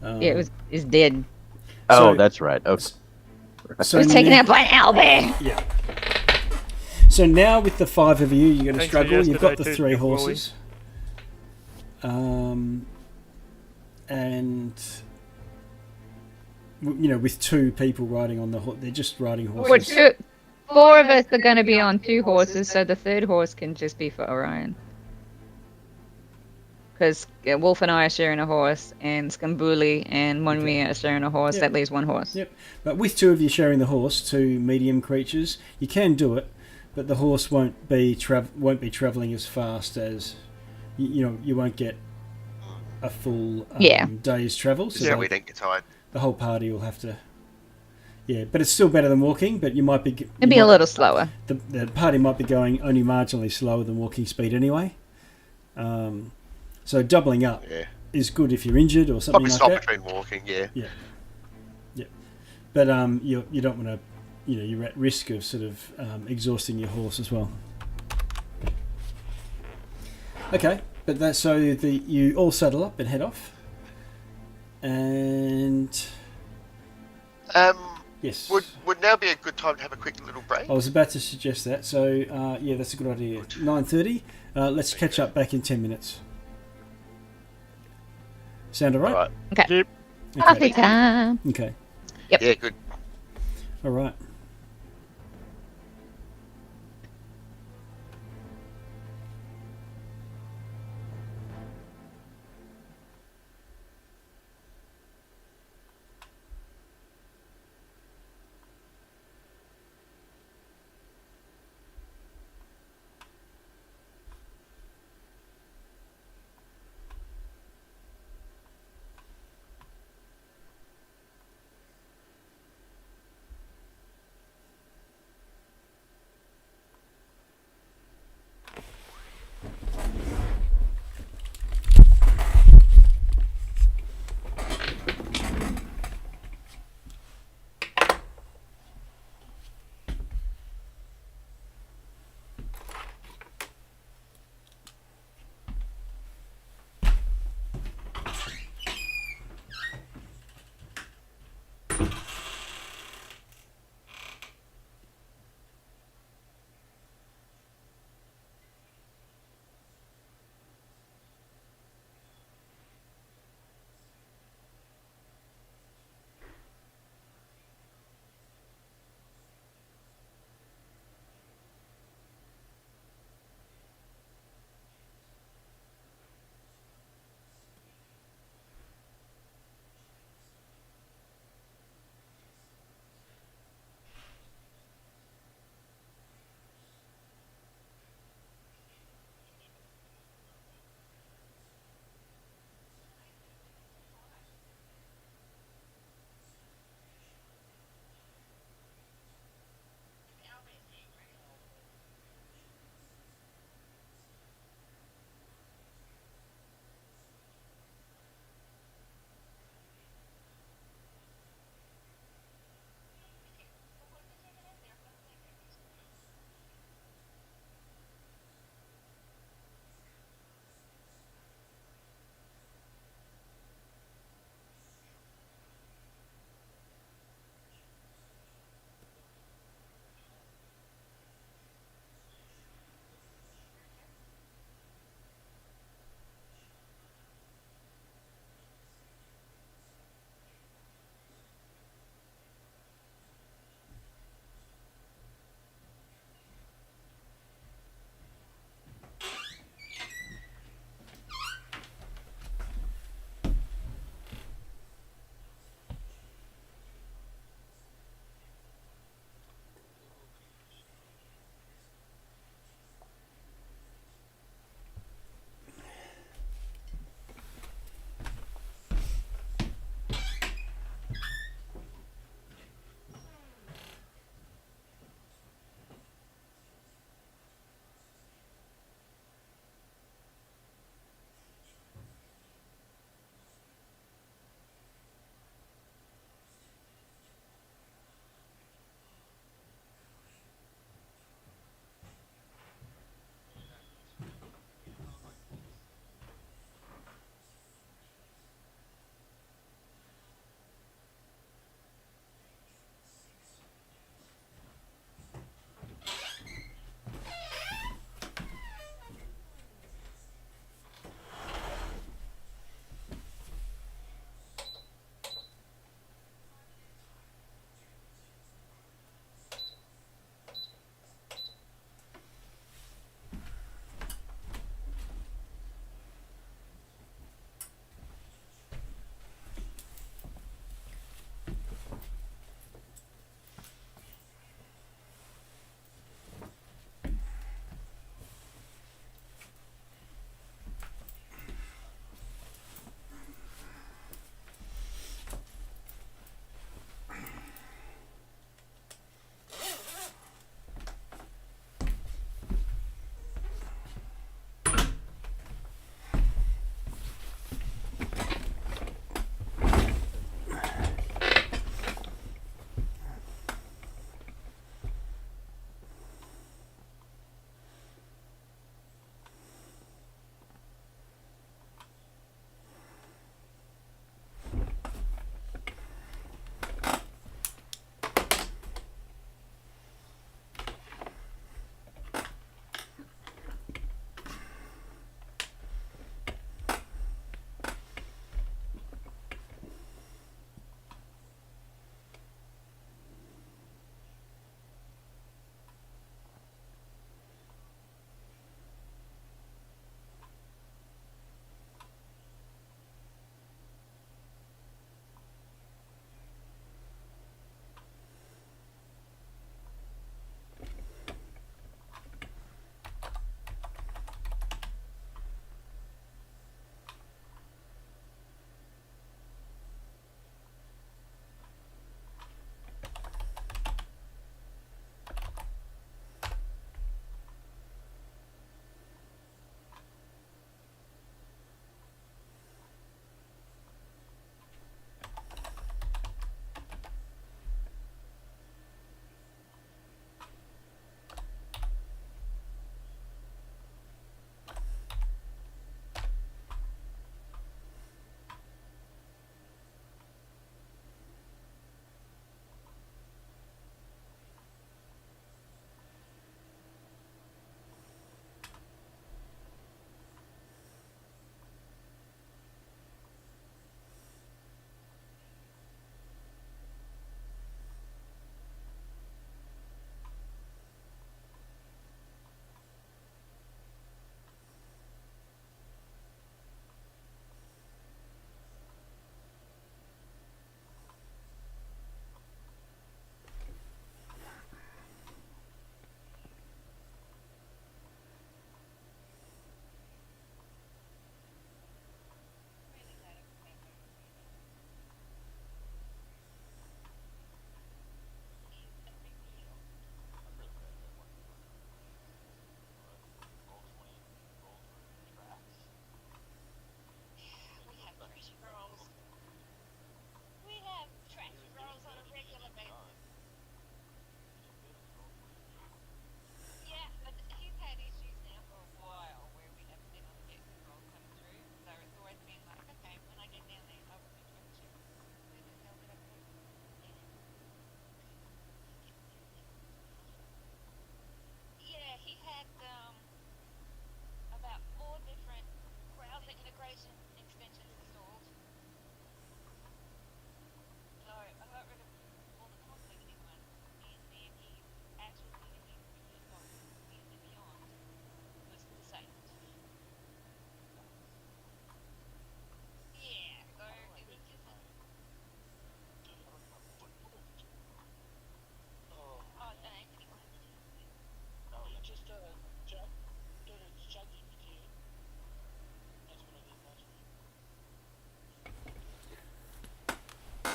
Yeah, it's dead. Oh, So- that's right. Okay. So It was taken now- out by an owlbear. Yeah. So now with the 5 of you, you're going to Thanks for struggle. You've got the yesterday 3 too, Wally. horses. And with 2 people riding on the horse, they're just riding Well, horses. 4 of us are going to be on 2 horses, so the 3rd horse can just be for Orion. Because Wolf and I are sharing a horse, and Skambuli and Monmir are sharing a horse. Yeah. That leaves 1 horse. Yep. But with 2 of you sharing the horse, 2 medium creatures, you can do it, but the horse won't be travelling as fast as you won't get a full day's travel. So So we don't get tired. the whole party will have to. Yeah, but it's still better than walking. But you might be. It'd be a little slower. The party might be going only marginally slower than walking speed anyway. So doubling up Yeah. is good if you're injured or something Probably like stop that. between walking. Yeah. But you don't want to. You're at risk of sort of exhausting your horse as well. Okay, but that's so you all saddle up and head off. And yes, Would now be a good time to have a quick little break? I was about to suggest that. So yeah, that's a good idea. 9:30. Let's catch up back in 10 minutes. Sound alright? All right. Okay. Yep. Coffee time. Okay. Yeah, good. All right.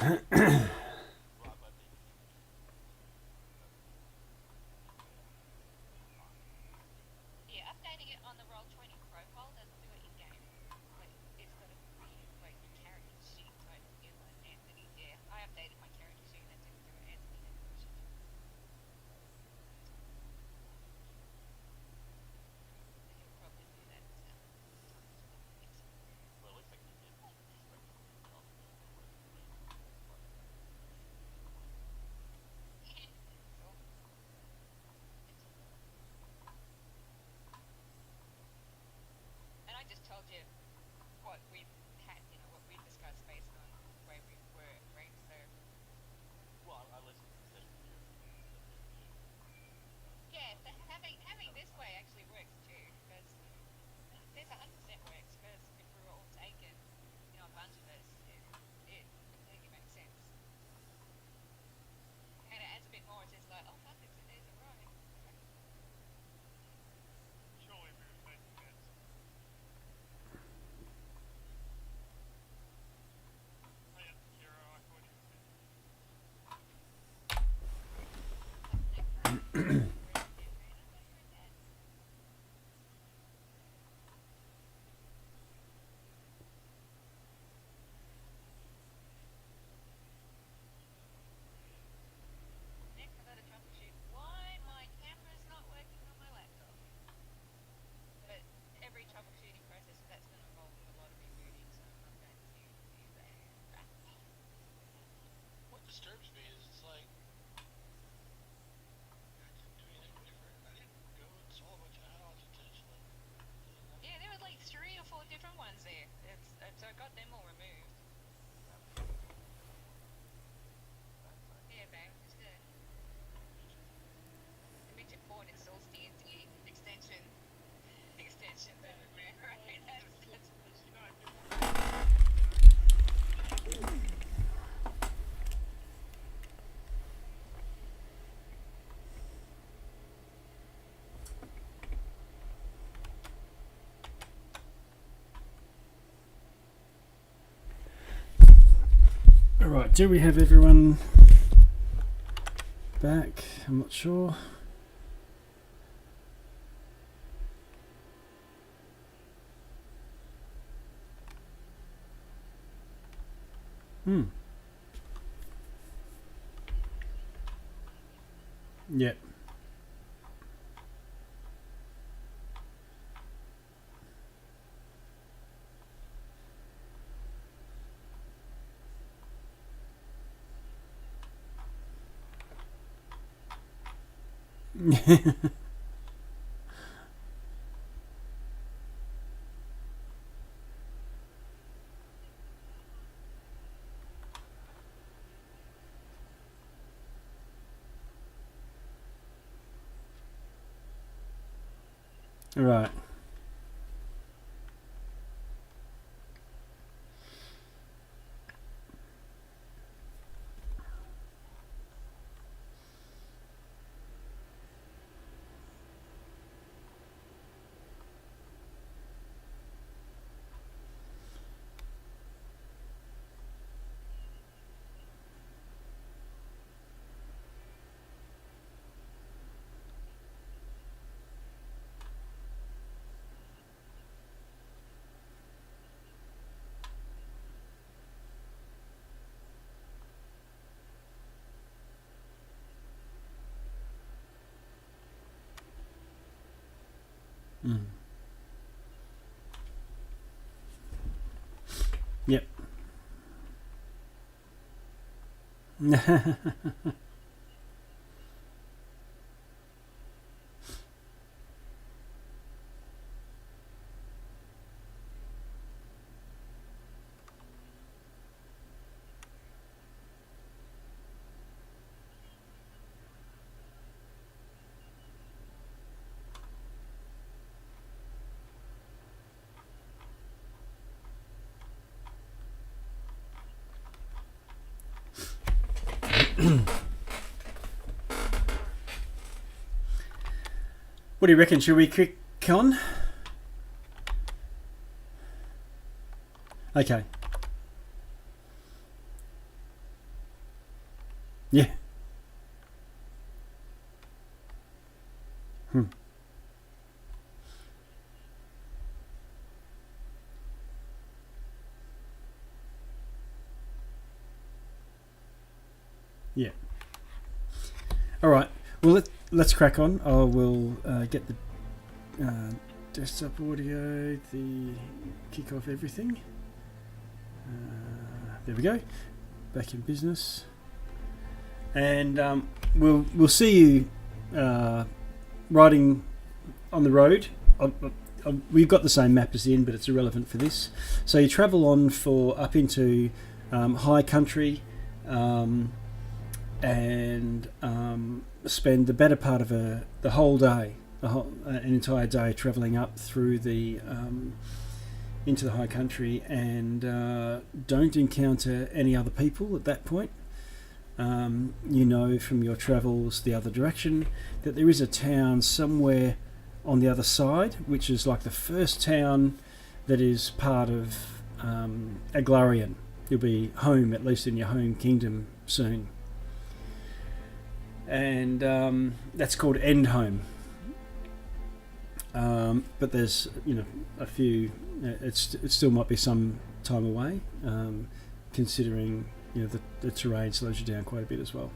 Yeah, updating it on the Roll20 profile doesn't do it in game. Like, it's got to be like the character sheet type feel like Anthony. Yeah, I updated my character sheet and it didn't do it. Anthony had an issue. He'll probably do that. And I just told you what we had, what we discussed based on where we were, right? So. Yeah, so having this way actually works too, because this 100% works, because if we were all taken, a bunch of us, it completely makes sense. And it adds a bit more, it's just like, oh fuck it, so there's a row. Surely we were taking bets. Oh yeah, Hero, I thought you were Next, I gotta troubleshoot why my camera's not working on my laptop. But every troubleshooting process that's going to involve a lot of rebooting, so I'm not going to do that. What disturbs me is it's like I didn't do anything different. I didn't go and saw a bunch of add-ons intentionally. Yeah, there were like 3 or 4 different ones there. So I got them all removed. Yeah, babe, it's good. The midget port installs the extension. Right? Alright, do we have everyone back? I'm not sure. Yep. Right. Yep. What do you reckon? Should we click on? Okay. Yeah. Yeah. All right. Well, let's crack on. I will get the desktop audio, the kick off everything. There we go. Back in business. And we'll see you riding on the road. We've got the same map as in, but it's irrelevant for this. So you travel on up into high country. And spend the better part of the whole day, an entire day, travelling up through into the high country, and don't encounter any other people at that point. You know from your travels the other direction that there is a town somewhere on the other side, which is like the first town that is part of Aglarion. You'll be home, at least in your home kingdom, soon. And that's called Endhome. But there's a few. It still might be some time away, considering the terrain slows you down quite a bit as well.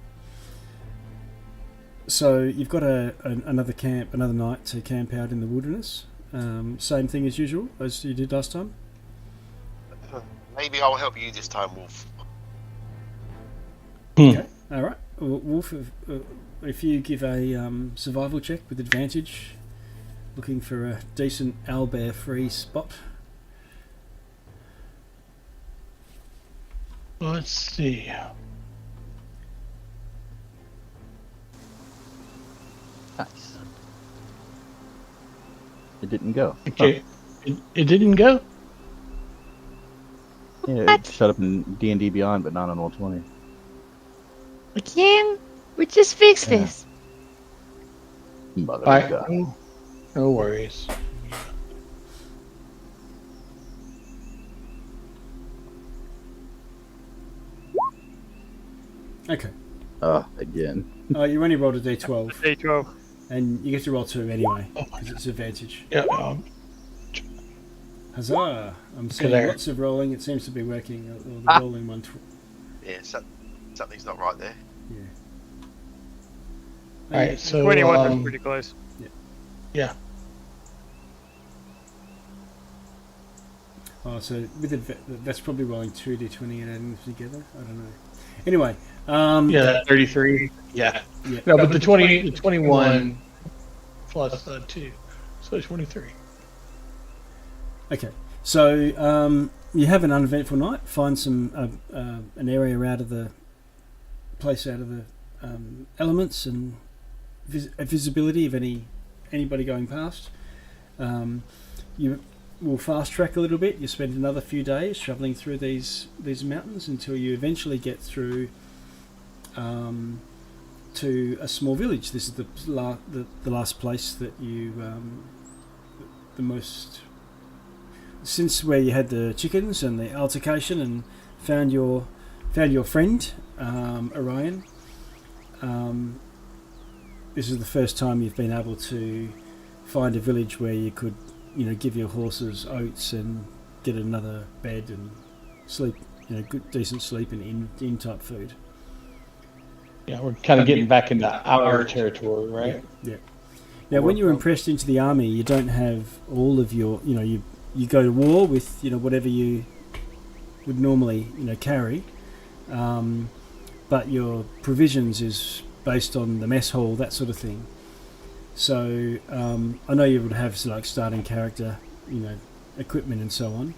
So you've got another night to camp out in the wilderness. Same thing as usual as you did last time. Maybe I'll help you this time, Wolf. Okay. All right. Wolf, if you give a survival check with advantage, looking for a decent owlbear-free spot. Let's see. Nice. It didn't go. Okay. It didn't go? Yeah, it shut up in D&D Beyond, but not on Roll20. Again? We just fixed Yeah. this. Mother All of right. God. No worries. Okay. Again. You only rolled a d12, D12. and you get to roll 2 anyway, because it's advantage. Yeah. Huzzah! I'm seeing there. lots of rolling. It seems to be working. Or the rolling one. Yeah, something's not right there. Yeah. All right. So 21 is pretty close. yeah. Oh, so with that's probably rolling 2d20 and adding them together. I don't know. Anyway. Yeah, that 33. Yeah. Yeah. No, but the 21 plus 2, so 23. Okay. So you have an uneventful night. Find some an area out of the elements and visibility of anybody going past. You will fast track a little bit. You spend another few days traveling through these mountains until you eventually get through to a small village. This is the last place that you the most since where you had the chickens and the altercation and found your friend Orion. This is the first time you've been able to find a village where you could give your horses oats and get another bed and sleep, good decent sleep and in type food. Yeah, we're kind of getting back into our territory, right? Yeah. Now, when you're impressed into the army, you don't have all of your, you go to war with, whatever you would normally, carry, but your provisions is based on the mess hall, that sort of thing. So I know you would have like starting character, equipment and so on,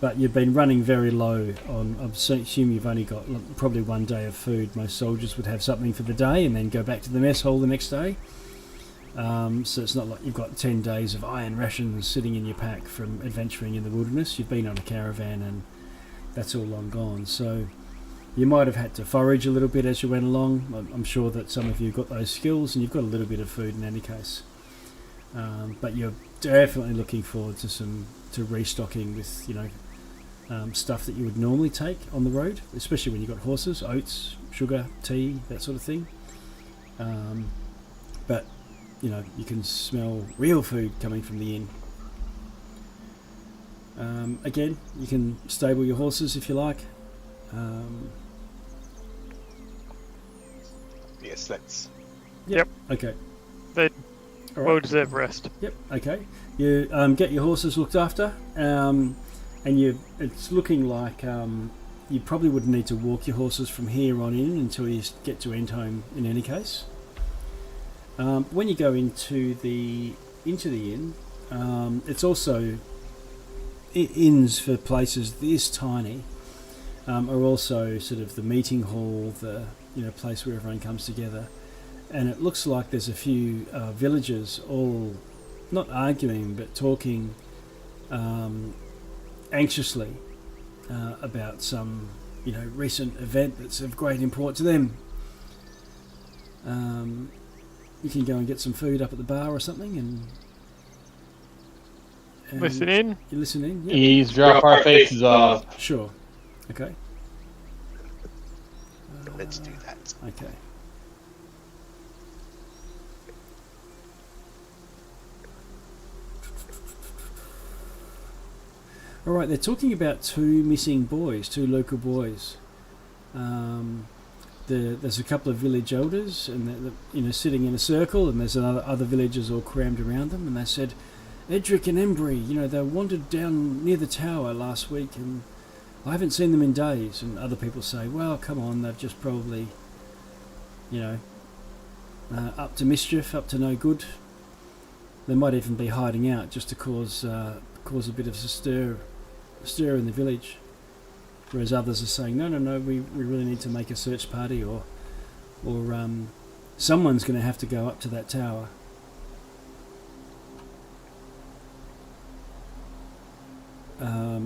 but you've been running very low on. I assume you've only got probably one day of food. Most soldiers would have something for the day and then go back to the mess hall the next day. So it's not like you've got 10 days of iron rations sitting in your pack from adventuring in the wilderness. You've been on a caravan and that's all long gone. So you might have had to forage a little bit as you went along. I'm sure that some of you got those skills and you've got a little bit of food in any case. But you're definitely looking forward to restocking with, stuff that you would normally take on the road, especially when you've got horses, oats, sugar, tea, that sort of thing. But, you can smell real food coming from the inn. Again, you can stable your horses if you like. Yes, let's. Yep. Okay. They All well right. deserved rest. Yep. Okay. You get your horses looked after, and it's looking like you probably would need to walk your horses from here on in until you get to Endhome. In any case, when you go into the inn, it's also inns for places this tiny are also sort of the meeting hall, the place where everyone comes together. And it looks like there's a few villagers all not arguing but talking anxiously about some recent event that's of great import to them. You can go and get some food up at the bar or something and Listen in. You listen in? Yeah. Eavesdrop our faces off. Sure. Okay. Let's do that. Okay. All right, they're talking about two missing boys, two local boys. There's a couple of village elders, and they're sitting in a circle, and there's other villagers all crammed around them, and they said, Edric and Embry, they wandered down near the tower last week, and I haven't seen them in days. And other people say, well, come on, they've just probably, up to mischief, up to no good. They might even be hiding out just to cause a bit of a stir in the village. Whereas others are saying, no, we really need to make a search party, or someone's going to have to go up to that tower.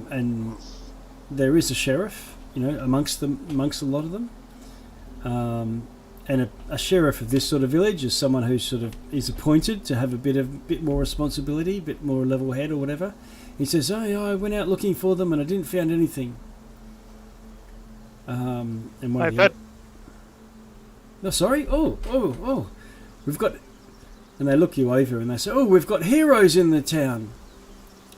And there is a sheriff, amongst a lot of them. And a sheriff of this sort of village is someone who sort of is appointed to have a bit more responsibility, a bit more level head or whatever. He says, I went out looking for them and I didn't find anything. And one of the no, sorry. Oh, we've got. And they look you over and they say, we've got heroes in the town.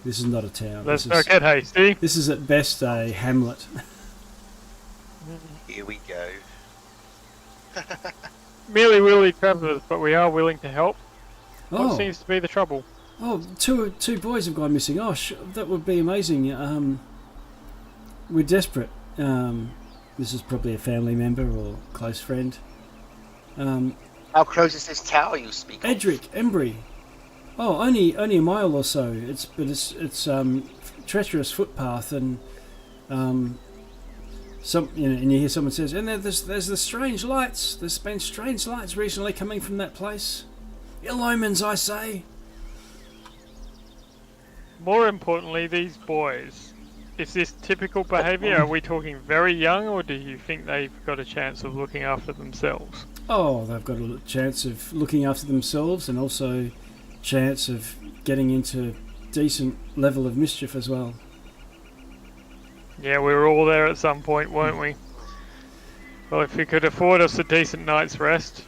This is not a town. Let's not get hasty. This is at best a hamlet. Here we go. Merely willy travellers, but we are willing to help. What Oh, seems to be the trouble? two boys have gone missing. That would be amazing. We're desperate. This is probably a family member or close friend. How close is this tower you speak of? Edric, Embry. Oh, only a mile or so. It's treacherous footpath, and and you hear someone says, and there's the strange lights. There's been strange lights recently coming from that place. Ill omens, I say. More importantly, these boys. Is this typical behaviour? Are we talking very young, or do you think they've got a chance of looking after themselves? Oh, they've got a chance of looking after themselves, and also chance of getting into decent level of mischief as well. Yeah, we were all there at some point, weren't we? Well, if we could afford us a decent night's rest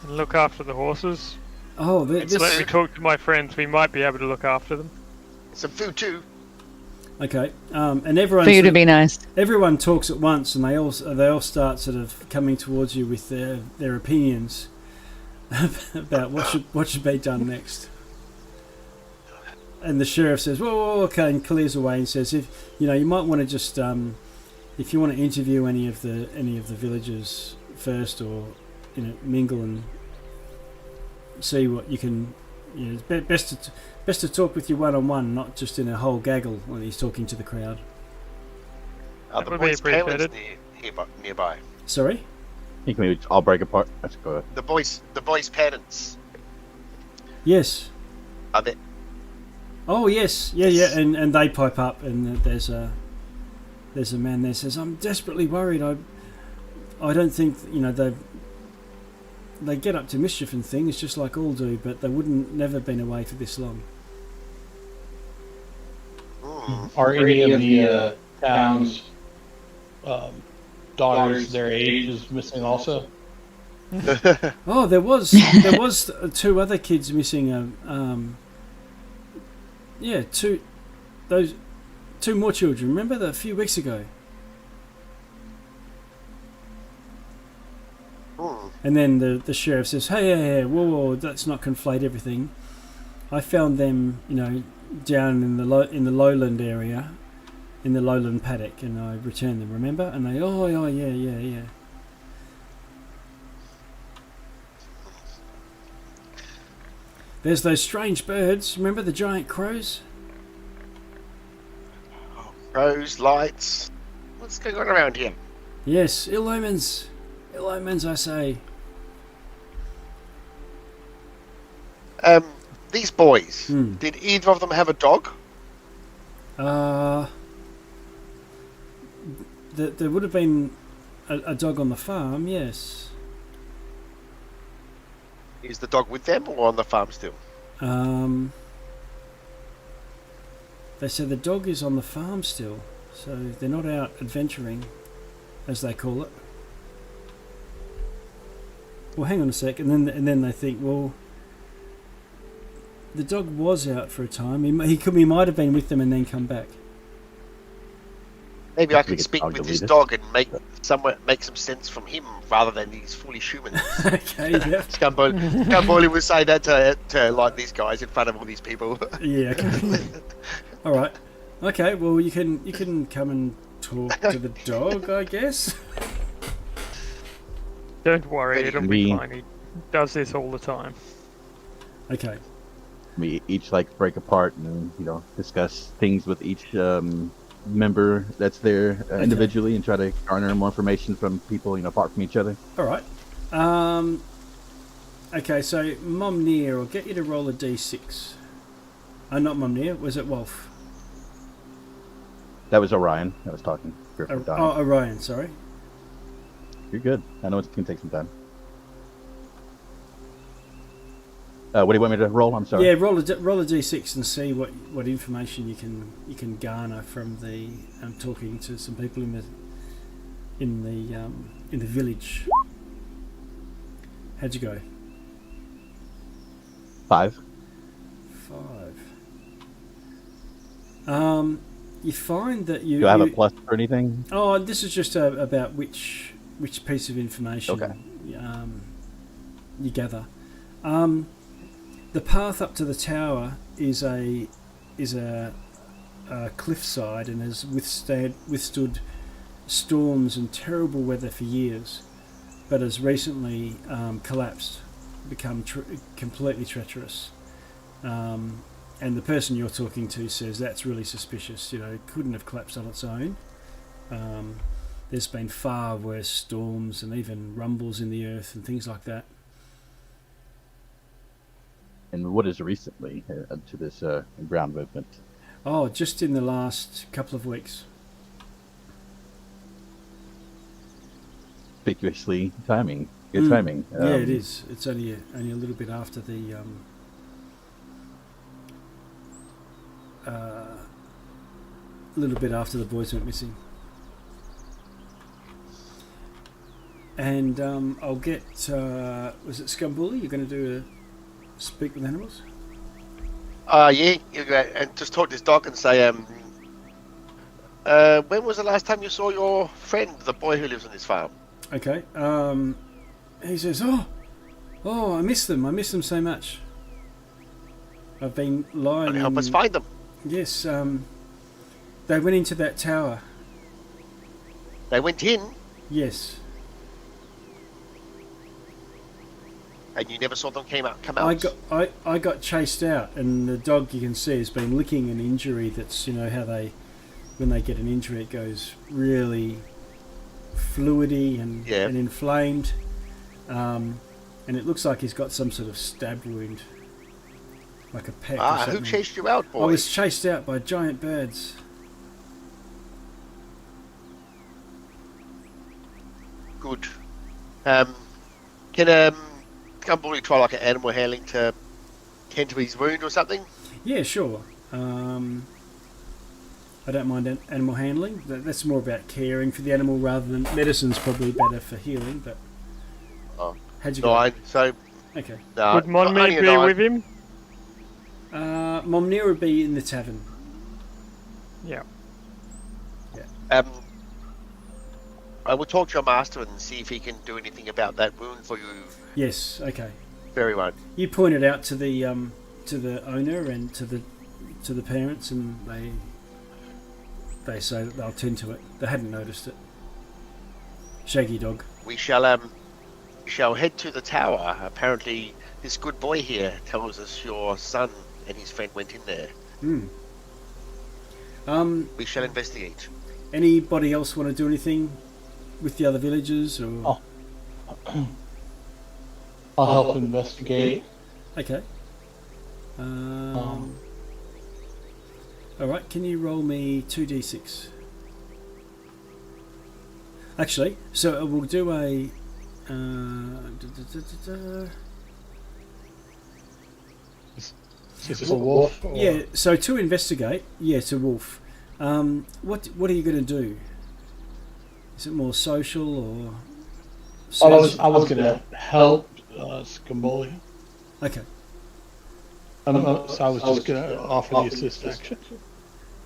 and look after the horses, Oh, let me talk to my friends. We might be able to look after them. Some food too. okay. And everyone For you to be nice. everyone talks at once, and they all start sort of coming towards you with their opinions about what should be done next. And the sheriff says, "Whoa, okay," and clears away and says, "If you might want to just if you want to interview any of the villagers first, or mingle and see what you can. It's best to talk with you one-on-one, not just in a whole gaggle when he's talking to the crowd." Are That the would be boys' parents appreciated. nearby? Sorry. I think maybe I'll break apart. Let's go ahead. The boys' parents. Yes. Are they? Oh yes, yeah, and they pipe up, and there's a man there says, "I'm desperately worried. I don't think they get up to mischief and things just like all do, but they wouldn't never been away for this long." Mm. Are any of the town's daughters their age is missing also. Oh, there was two other kids missing. Two more children. Remember that a few weeks ago? And then the sheriff says, "Hey, whoa, let's not conflate everything. I found them, down in the lowland area, in the lowland paddock, and I returned them. Remember?" And they, yeah. There's those strange birds. Remember the giant crows? Crows, lights. What's going on around here? Yes, ill omens. Ill omens, I say. These boys. Did either of them have a dog? There would have been a dog on the farm, yes. Is the dog with them or on the farm still? They said the dog is on the farm still, so they're not out adventuring, as they call it. Well, hang on a sec, and then they think, well, the dog was out for a time. He might have been with them and then come back. Maybe I can speak with this dog and make some sense from him rather than these foolish humans. Okay, yeah. Scamboli would say that to like these guys in front of all these people. Yeah. Okay. All right. Okay. Well, you can come and talk to the dog, I guess. Don't worry, it'll be fine. He does this all the time. Okay. We each break apart and discuss things with each member that's there individually and try to garner more information from people apart from each other. All right. Okay, so Mom Near, I'll get you to roll a d6. Not Mom Near, was it Wolf? That was Orion that was talking. Orion, sorry. You're good. I know it can take some time. What do you want me to roll? I'm sorry. Yeah, roll a d6 and see what information you can garner from the talking to some people in the village. How'd you go? 5. You find that you... Do I have a plus for anything? Oh, this is just about which piece of information you gather. The path up to the tower is a cliffside and has withstood storms and terrible weather for years, but has recently collapsed, become completely treacherous. And the person you're talking to says that's really suspicious. It couldn't have collapsed on its own. There's been far worse storms and even rumbles in the earth and things like that. And what is recently to this ground movement? Oh, just in the last couple of weeks. Conspicuously timing. Good timing. Yeah, it is. It's only a little bit after the boys went missing. And I'll get. Was it Scambuli? You're going to do a speak with animals? Yeah, you go and just talk to this dog and say, when was the last time you saw your friend, the boy who lives on this farm? Okay. He says, oh, I miss them. I miss them so much. I've been lying. Help us find them. Yes. They went into that tower. They went in. Yes. And you never saw them come out. I got chased out, and the dog, you can see, has been licking an injury. That's how when they get an injury, it goes really fluidy and inflamed, and it looks like he's got some sort of stab wound, like a peck. Or something. Who chased you out, boy? I was chased out by giant birds. Good. Can Gumball try like an animal handling to tend to his wound or something? Yeah, sure. I don't mind animal handling. That's more about caring for the animal rather than medicine's probably better for healing. But Oh, how'd you go? 9. So Okay. no, Would only Monmere a be 9. with him? Momnir would be in the tavern. Yeah. I will talk to your master and see if he can do anything about that wound for you. Yes. Okay. Very one. You pointed out to the owner and to the parents, and they say that they'll tend to it. They hadn't noticed it. Shaggy dog. We shall head to the tower. Apparently, this good boy here tells us your son and his friend went in there. We shall investigate. Anybody else want to do anything with the other villagers? Or I'll help investigate. okay. All right. Can you roll me 2d6? Actually, so we'll do a. Is this a wolf? Or... Yeah. So to investigate, it's a wolf. What are you going to do? Is it more social or? I was gonna help Scampoli. Okay. So I was just gonna offer the assist action.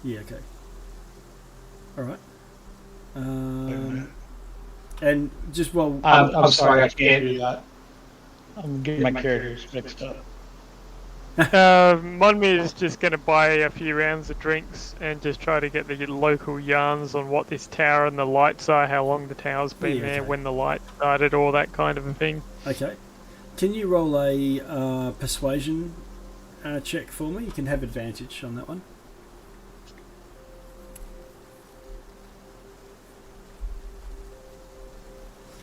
Yeah. Okay. All right. And just while I'm sorry, I can't do that. I'm getting my characters mixed up. Monmere is just going to buy a few rounds of drinks and just try to get the local yarns on what this tower and the lights are, how long the tower's been there, when the light started, all that kind of a thing. Okay. Can you roll a persuasion check for me? You can have advantage on that one.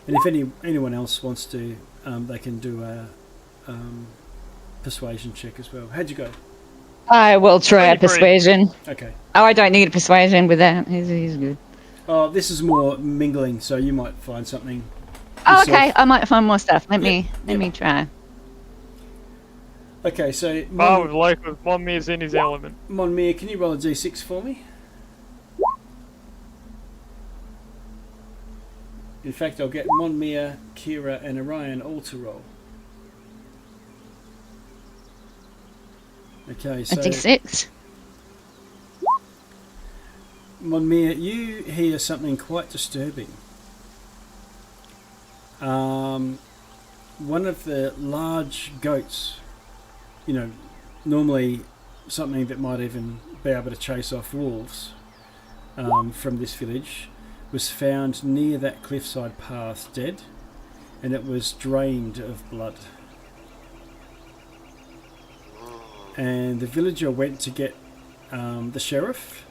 And if anyone else wants to, they can do a persuasion check as well. How'd you go? I will try a persuasion. Okay. Oh, I don't need a persuasion with that. He's good. Oh, this is more mingling, so you might find something. Oh, yourself. okay. I might find more stuff. Let me try. Okay, so With local, Monmere's in his element. Monmere, can you roll a d6 for me? In fact, I'll get Monmere, Kira, and Orion all to roll. Okay, so A d6. Monmere, you hear something quite disturbing. One of the large goats, normally something that might even be able to chase off wolves from this village, was found near that cliffside path dead, and it was drained of blood. And the villager went to get the sheriff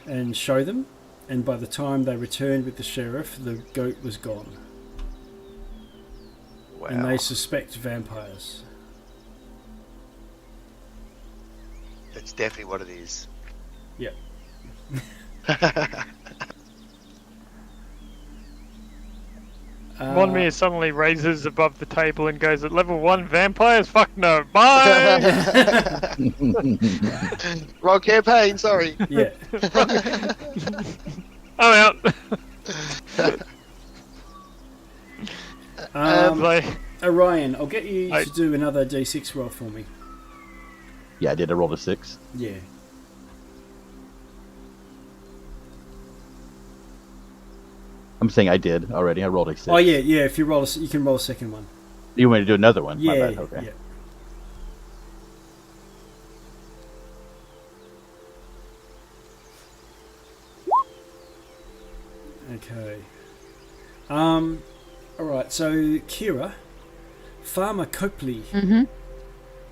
and show them, and by the time they returned with the sheriff, the goat was gone. Wow. And they suspect vampires. That's definitely what it is. Yep. Monmere suddenly raises above the table and goes, at level 1, vampires? Fuck no. Bye! Wrong campaign, sorry. Yeah. I'm out. Orion, I'll get you to do another d6 roll for me. Yeah, I did. I rolled a 6. Yeah. I'm saying I did already. I rolled a 6. Oh yeah. If you roll, you can roll a second one. You want me to do another one? Yeah. My bad. Okay. Yeah. Okay. All right. So Kira, Farmer Copley,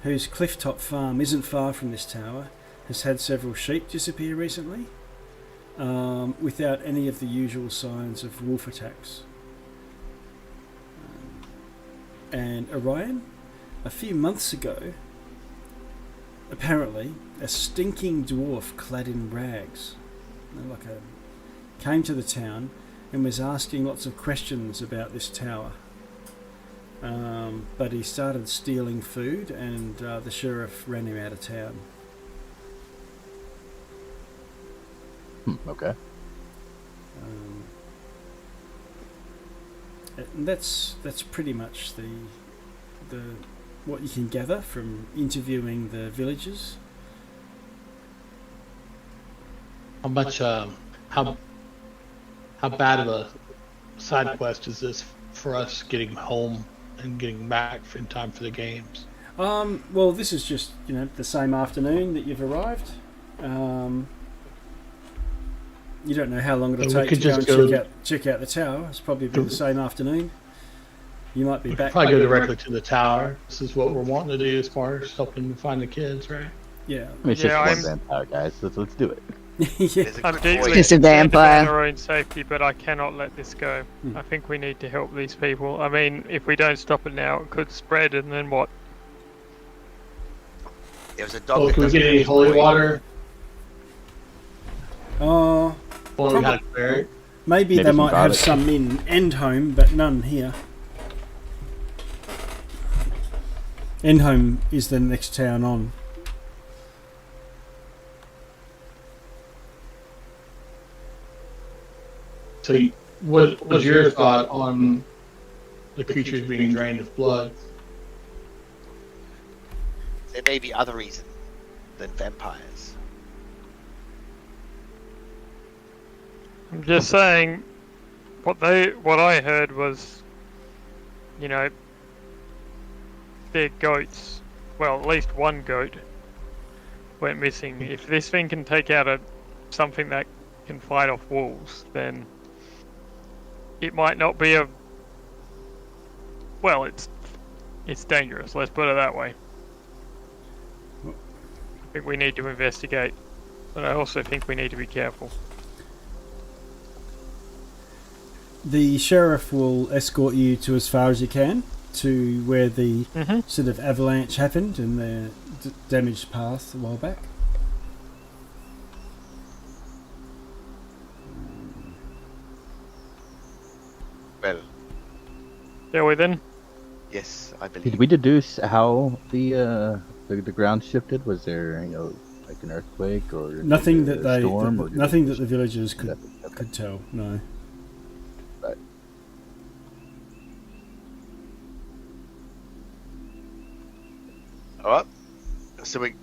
whose clifftop farm isn't far from this tower, has had several sheep disappear recently, without any of the usual signs of wolf attacks. And Orion, a few months ago, apparently a stinking dwarf clad in rags, came to the town and was asking lots of questions about this tower. But he started stealing food, and the sheriff ran him out of town. Okay. And that's pretty much the what you can gather from interviewing the villagers. How much? How bad of a side quest is this for us getting home and getting back in time for the games? Well, this is just the same afternoon that you've arrived. You don't know how long it'll So we take to could go just and check out the tower. It's probably be the same afternoon. You might be We back. could probably go directly to the tower. This is what we're wanting to do as far as helping find the kids, right? Yeah. I mean, it's Yeah, just one vampire, guys. Let's do it. Yeah. There's a I'm good deeply point. Just a concerned about vampire. our own safety, but I cannot let this go. I think we need to help these people. I mean, if we don't stop it now, it could spread, and then what? There was a dog. Oh, that can we doesn't get any use holy oil. water? Oh, Well, we had a cleric. maybe they some might have garlic. some in Endhome, but none here. Endhome is the next town on. So, what was your thought on the creatures being drained of blood? There may be other reasons than vampires. I'm just saying, what I heard was, their goats. Well, at least one goat went missing. If this thing can take out something that can fight off wolves, then it might not be a. Well, it's dangerous. Let's put it that way. I think we need to investigate, but I also think we need to be careful. The sheriff will escort you to as far as you can to where the sort of avalanche happened and the damaged path a while back. Well, Shall we then? yes, I believe. Did we deduce how the ground shifted? Was there like an earthquake or Nothing a that they, storm, or did nothing it that the villagers could Nothing, okay. could tell. No. Right. All right. So we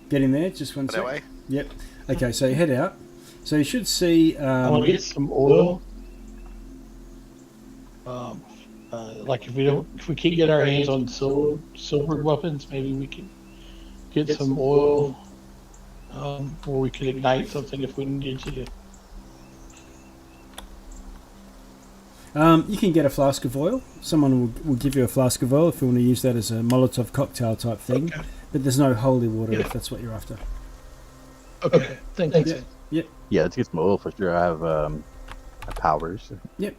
Get in there. Just one on our sec. way. Yep. Okay, so you head out. So you should see. I want to get some oil. Like if we can't get our hands on silver weapons, maybe we can get some oil, or we could ignite something if we needed to. You can get a flask of oil. Someone will give you a flask of oil if you want to use that as a Molotov cocktail type thing. Okay. But there's no holy water Yeah. if that's what you're after. Okay. Thanks. Yep. Yeah, let's get some oil for sure. I have powers. Yep.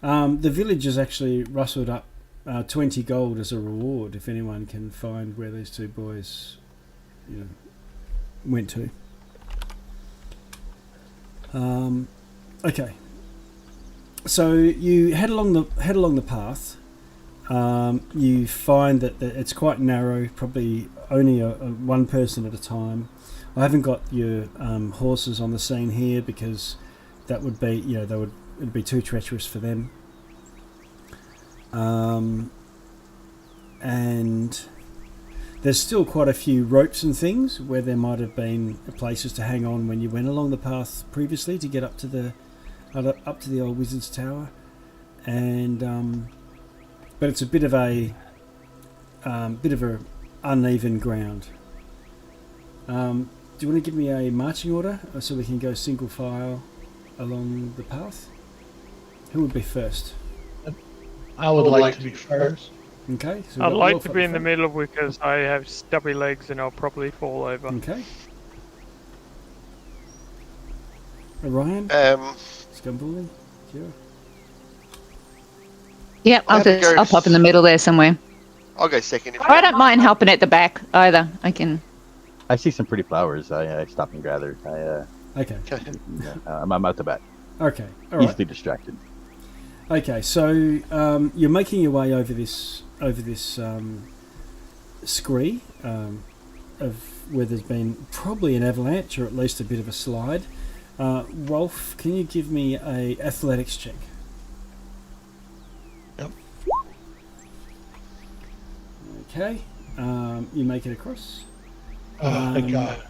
The village has actually rustled up 20 gold as a reward if anyone can find where these two boys, went to. Okay. So you head along the path. You find that it's quite narrow, probably only one person at a time. I haven't got your horses on the scene here because that would be, it'd be too treacherous for them. And there's still quite a few ropes and things where there might have been places to hang on when you went along the path previously to get up to the old wizard's tower, and but it's a bit of a uneven ground. Do you want to give me a marching order so we can go single file along the path? Who would be first? I would like to be first. Okay. So I'd we've got like Wolf to up be the in the front. middle because I have stubby legs and I'll probably fall over. Okay. Orion, Scumbully, Kira. Yep, I'll have to go I'll pop in the middle there somewhere. I'll go second. If I don't mind helping at the back either. I can. I see some pretty flowers. I stop and gather. Okay. I'm out the back. Okay. All right. Easily distracted. Okay. So you're making your way over this scree of where there's been probably an avalanche or at least a bit of a slide. Rolf, can you give me a athletics check? Yep. Okay. You make it across. Oh, thank God.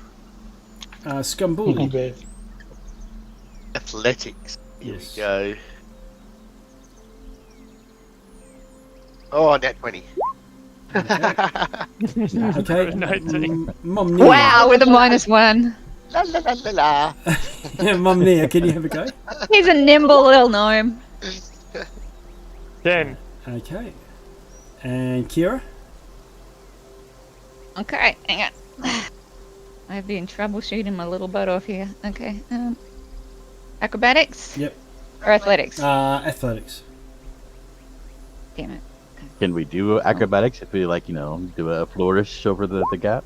Pretty Scumbully. bad. Athletics. Here Yes. we go. Oh, nat 20. Okay. 19. Mom Nia. Wow, with a -1. La la la la la. Yeah, Mom Nia, can you have a go? He's a nimble little gnome. 10. Okay. And Kira? Okay, hang on. I've been troubleshooting my little butt off here. Okay. Acrobatics Yep. or athletics? Athletics. Damn it. Can we do acrobatics if we do a flourish over the gap?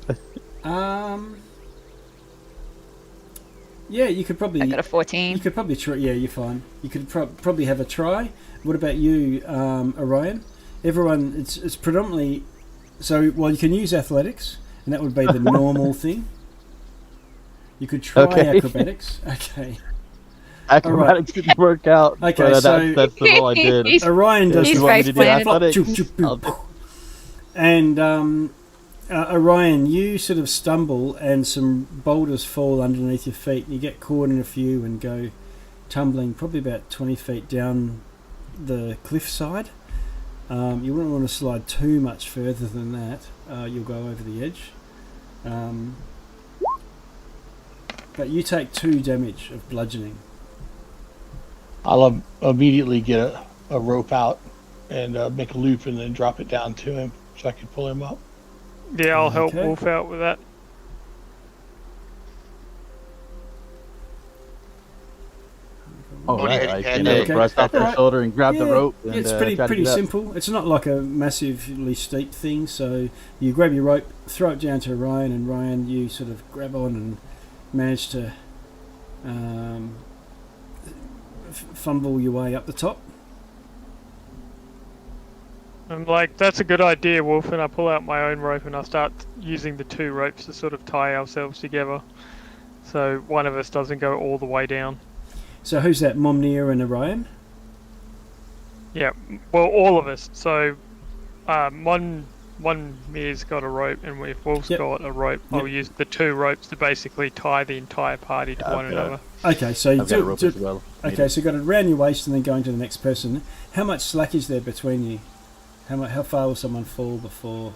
Yeah, you could probably. I got a 14. You could probably try. Yeah, you're fine. You could probably have a try. What about you, Orion? Everyone, it's predominantly. So, well, you can use athletics, and that would be the normal thing. You could try Okay. acrobatics. Okay. Acrobatics didn't work out. Okay, but so- that's all I did. He's- Orion does He's You want me to do face-planted. athletics? And Orion, you sort of stumble, and some boulders fall underneath your feet. You get caught in a few and go tumbling, probably about 20 feet down the cliffside. You wouldn't want to slide too much further than that. You'll go over the edge. But you take 2 damage of bludgeoning. I'll immediately get a rope out and make a loop and then drop it down to him so I can pull him up. Yeah, I'll help Okay. Wolf out with that. All right, I can Okay. brush off their Alright. shoulder and grab the Yeah, rope. yeah, And, it's try pretty to get up. simple. It's not like a massively steep thing. So you grab your rope, throw it down to Ryan, and Ryan, you sort of grab on and manage to fumble your way up the top. I'm like, that's a good idea, Wolf, and I pull out my own rope and I start using the 2 ropes to sort of tie ourselves together, so one of us doesn't go all the way down. So who's that? Momnia and Orion? Yeah, well, all of us. So, one Mir's got a rope, and if Wolf's Yep. got a rope, I'll use the 2 ropes to basically tie the entire party to one Okay. another. Okay, so you I've got a do. rope as well. Okay, so you got it around your waist and then going to the next person. How much slack is there between you? How far will someone fall before?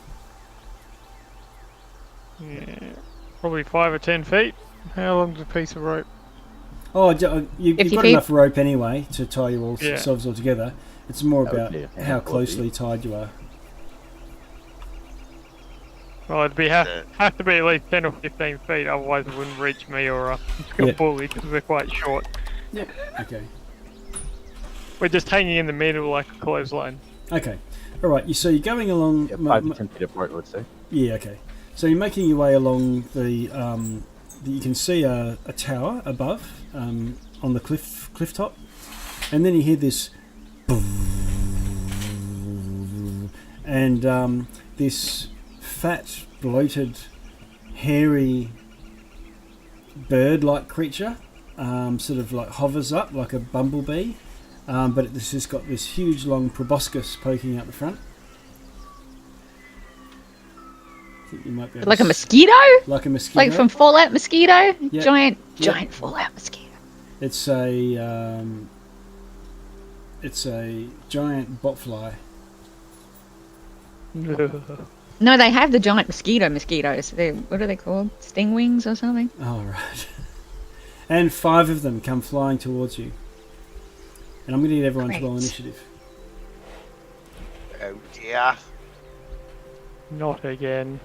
Yeah, probably 5 or 10 feet. How long's a piece of rope? Oh, you've 50 got feet? enough rope anyway to tie yourselves Yeah. all together. It's more That would about be a how handful, closely tied you are. Well, have to be at least 10 or 15 feet, otherwise it wouldn't reach me or a Yeah. bully because we're quite short. Yep. Okay. We're just hanging in the middle like a clothesline. Okay. All right. So you're going along. Yeah, 5 to 10 feet apart, let's say. Yeah. Okay. So you're making your way along the. You can see a tower above on the cliff top, and then you hear this, and this fat, bloated, hairy, bird-like creature sort of like hovers up like a bumblebee, but this has got this huge, long proboscis poking out the front. I think you might be able Like a to mosquito? like a mosquito. Like from Fallout Mosquito? Yeah. Giant Yeah. Fallout Mosquito. It's a giant botfly. No, they have the giant mosquitoes. What are they called? Stingwings or something? Oh, right. And 5 of them come flying towards you. And I'm going to need everyone to roll Great. initiative. Oh dear. Not again.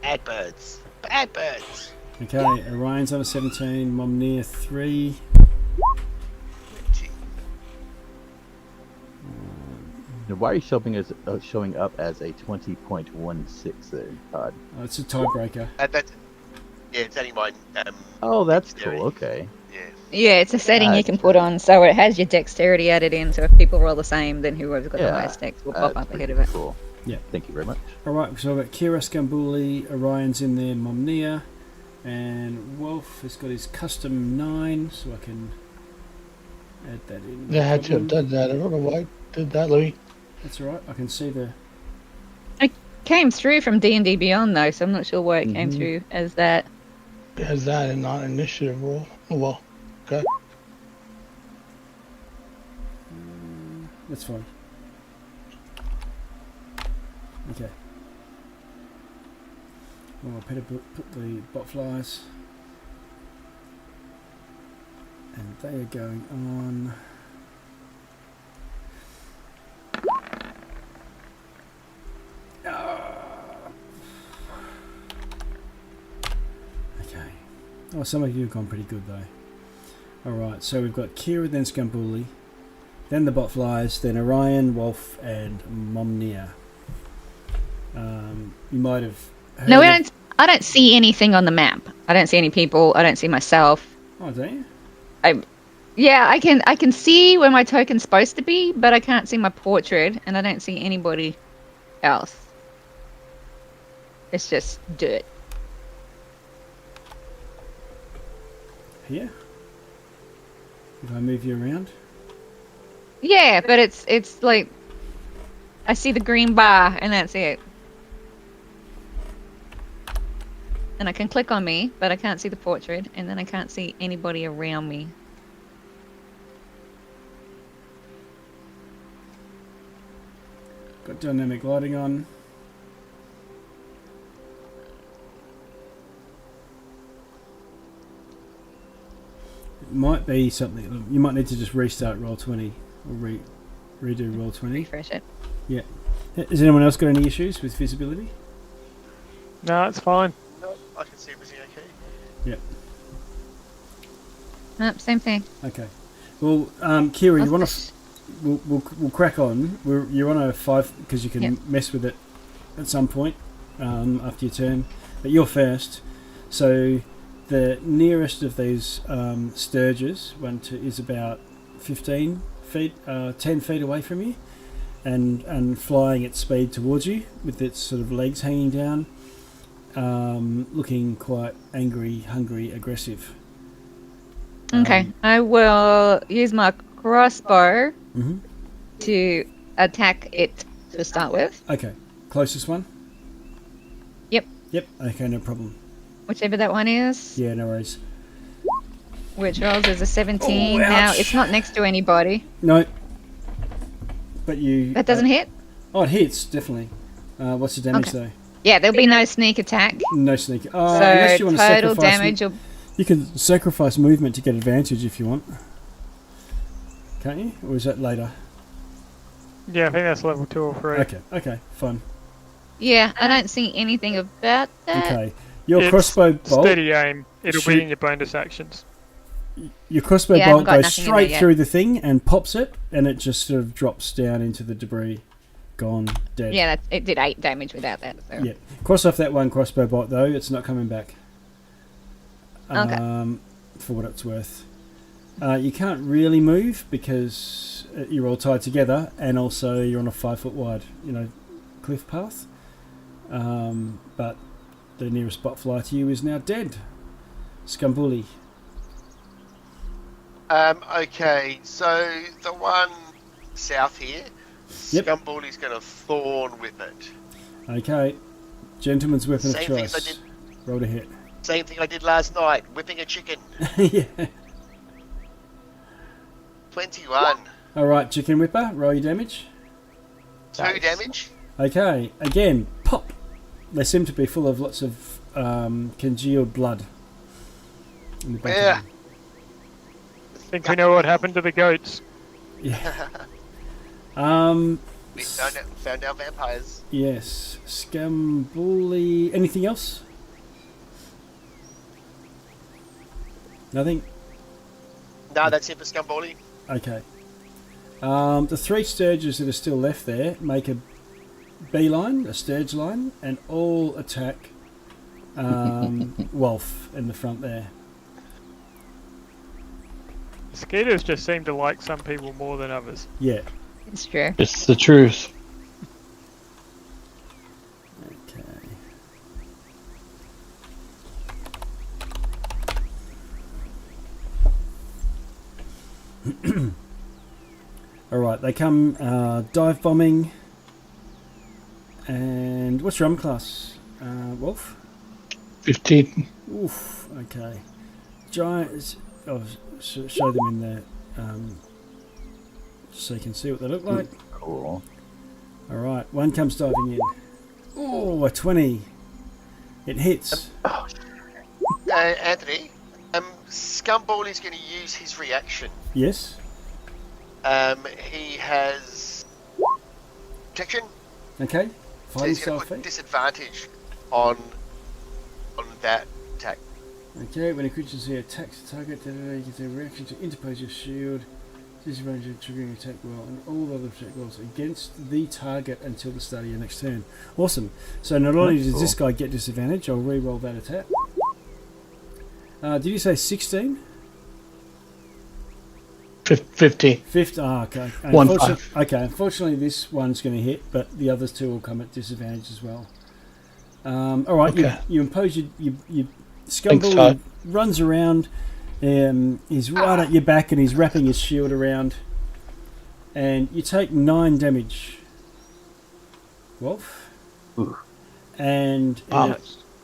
Bad birds. Bad birds. Okay, Orion's on a 17, Momnia 3. Gee. Now, why are you showing up as a 20.16 there, Todd? Oh, it's a tiebreaker. Yeah, it's only mine. Oh, that's Dexterity. cool. Okay. Yeah. Yeah, it's a setting you can put on, so it has your dexterity added in, so if people roll the same, then whoever's got the Yeah, highest dex will That's pop up ahead pretty of it. Cool. Yeah. Thank you very much. Alright, so I've got Kira, Scambuli, Orion's in there, Momnia, and Wolf has got his custom 9, so I can add that in. They had to have done that. I don't know why I did that, Louis. That's alright, I can see the... Came through from D&D Beyond though, so I'm not sure why it came Mhm. through as that. It has that and not initiative roll. Oh well. Okay. That's fine. Okay. Well, I better put the bot flies. And they are going on. Okay. Oh, some of you have gone pretty good though. Alright, so we've got Kira, then Scambuli, then the bot flies, then Orion, Wolf, and Momnia. You might have heard No, of- I don't see anything on the map. I don't see any people. I don't see myself. Oh, don't you? Yeah, I can see where my token's supposed to be, but I can't see my portrait, and I don't see anybody else. It's just dirt. Here? If I move you around? Yeah, but it's like I see the green bar, and that's it. And I can click on me, but I can't see the portrait, and then I can't see anybody around me. Got dynamic lighting on. It might be something, you might need to just restart Roll20 or redo Roll20. Refresh it. Has anyone else got any issues with visibility? No, it's fine. No, I can see everything okay. Same thing. Okay. Well, Kira, you want to... We'll crack on. You're on a 5 because you can Yep. mess with it at some point after your turn, but you're first. So the nearest of these sturges is about 15 feet, 10 feet away from you, and flying at speed towards you with its sort of legs hanging down, looking quite angry, hungry, aggressive. Okay, I will use my crossbow Mhm. to attack it to start with. Okay, closest one. Yep. Yep. Okay, no problem. Whichever that one is. Yeah, no worries. Which rolls as a 17. Oh, Now, ouch. it's not next to anybody. No. But you... That doesn't hit? Oh, it hits, definitely. What's the damage, Okay. though? Yeah, there'll be no sneak attack. No sneak. So Unless you want to total sacrifice... damage will... You can sacrifice movement to get advantage if you want. Can't you? Or is that later? Yeah, I think that's level 2 or 3. Okay, fine. Yeah, I don't see anything about that. Okay. Your It's crossbow bolt... steady aim. It'll Shoot. be in your bonus actions. Your crossbow Yeah, I haven't bolt got goes nothing in straight there yet. through the thing and pops it, and it just sort of drops down into the debris. Gone, dead. Yeah, it did 8 damage without that. So. Yeah. Cross off that one crossbow bolt, though. It's not coming back. Okay. For what it's worth. You can't really move because you're all tied together, and also you're on a 5 foot wide, cliff path. But the nearest botfly to you is now dead. Scambuli. Okay, so the one south here, Yep. Scumbally's going to thorn whip it. Okay. Gentleman's weapon Same of thing as I choice. did. Roll to hit. Same thing I did last night, whipping a chicken. Yeah. 21. Alright, chicken whipper, roll your damage. 2 damage. Okay, again, pop. They seem to be full of lots of congealed blood. In the back of Yeah. them. I think we know what happened to the goats. Yeah. We found our vampires. Yes. Scambuli. Anything else? Nothing? No, that's it for Scumbally. Okay. The 3 sturges that are still left there make a beeline, a sturge line, and all attack Wolf in the front there. Mosquitoes just seem to like some people more than others. Yeah. It's true. It's the truth. All right, they come dive bombing. And what's your armor class, Wolf? 15. Oof. Okay. Giants. Oh, show them in there, so you can see what they look like. Cool. All right, one comes diving in. Oh, a 20. It hits. Anthony, Scumball is going to use his reaction. Yes. He has protection. Okay. So Fighting he's style going to put feat. disadvantage on that attack. Okay, when a creature attacks a target, you get a reaction to interpose your shield. Disadvantage of triggering attack roll and all other attack rolls against the target until the start of your next turn. Awesome. So not only does this guy get disadvantage, I'll re-roll that attack. Did you say 16? 15. 15. Ah, okay. 1-5. Okay, unfortunately this one's going to hit, but the others two will come at disadvantage as well. All right, Okay. you impose your Thanks, Scumball Todd. runs around. He's right at your back and he's wrapping his shield around. And you take 9 damage, Wolf. Ooh. And Ah.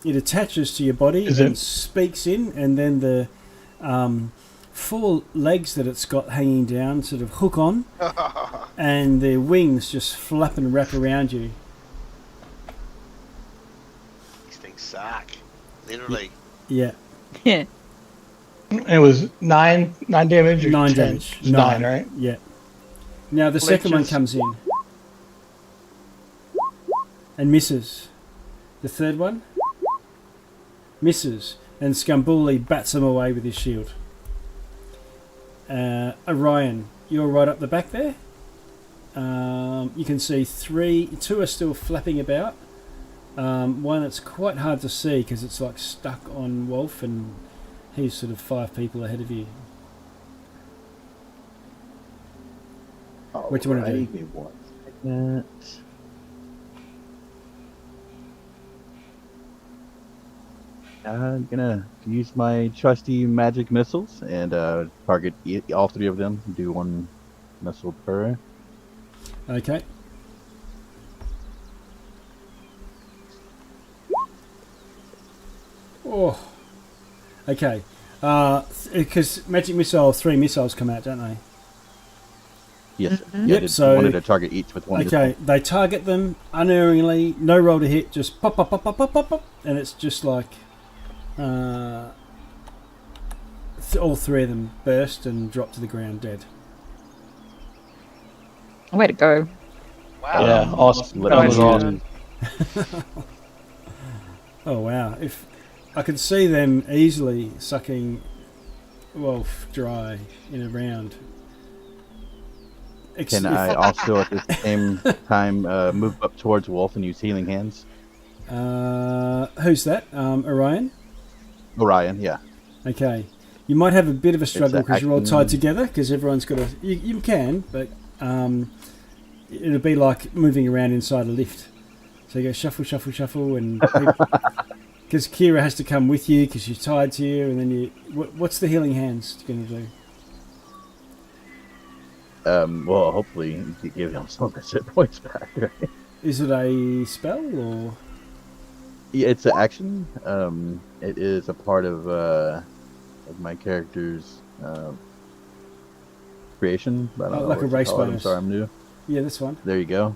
it attaches to your body Is and it- speaks in, and then the 4 legs that it's got hanging down sort of hook on, and their wings just flap and wrap around you. These things suck. Literally. Yeah, Yeah. It was 9 damage? Or 9 10? damage. It's 9, right? Yeah. Now the second one comes in and misses. The third one misses, and Scambuli bats him away with his shield. Orion, you're right up the back there. You can see 2 are still flapping about. One that's quite hard to see because it's like stuck on Wolf, and he's sort of 5 people ahead of you. What do you want to do? Alright, give me 1 second. I'm gonna use my trusty magic missiles and target all 3 of them. Do 1 missile per. Okay. Oh. Okay. Because magic missile, 3 missiles come out, don't they? Yes. Sir. Mhm. Yeah, Yep, just so- wanted to target each with 1. Okay, they target them unerringly, no roll to hit, just pop, pop, pop, pop, pop, pop, pop, and it's just like all 3 of them burst and drop to the ground dead. Way to go. Wow. Yeah, awesome. Let That me was use- awesome. Oh wow! If I could see them easily sucking Wolf dry in a round. Can I also at the same time move up towards Wolf and use healing hands? Who's that? Orion. Orion, yeah. Okay. You might have a bit of a struggle a because you're all action- tied together because everyone's got a... You can, but it'll be like moving around inside a lift. So you go shuffle, shuffle, shuffle, and... Because Kira has to come with you because she's tied to you, and then you... What's the healing hands going to do? Well, hopefully you can give him some of his hit points back. Right? Is it a spell, or... Yeah, it's an action. It is a part of my character's creation. But I don't know like what a to race call it. I'm bonus. sorry, I'm new. Yeah, this one. There you go.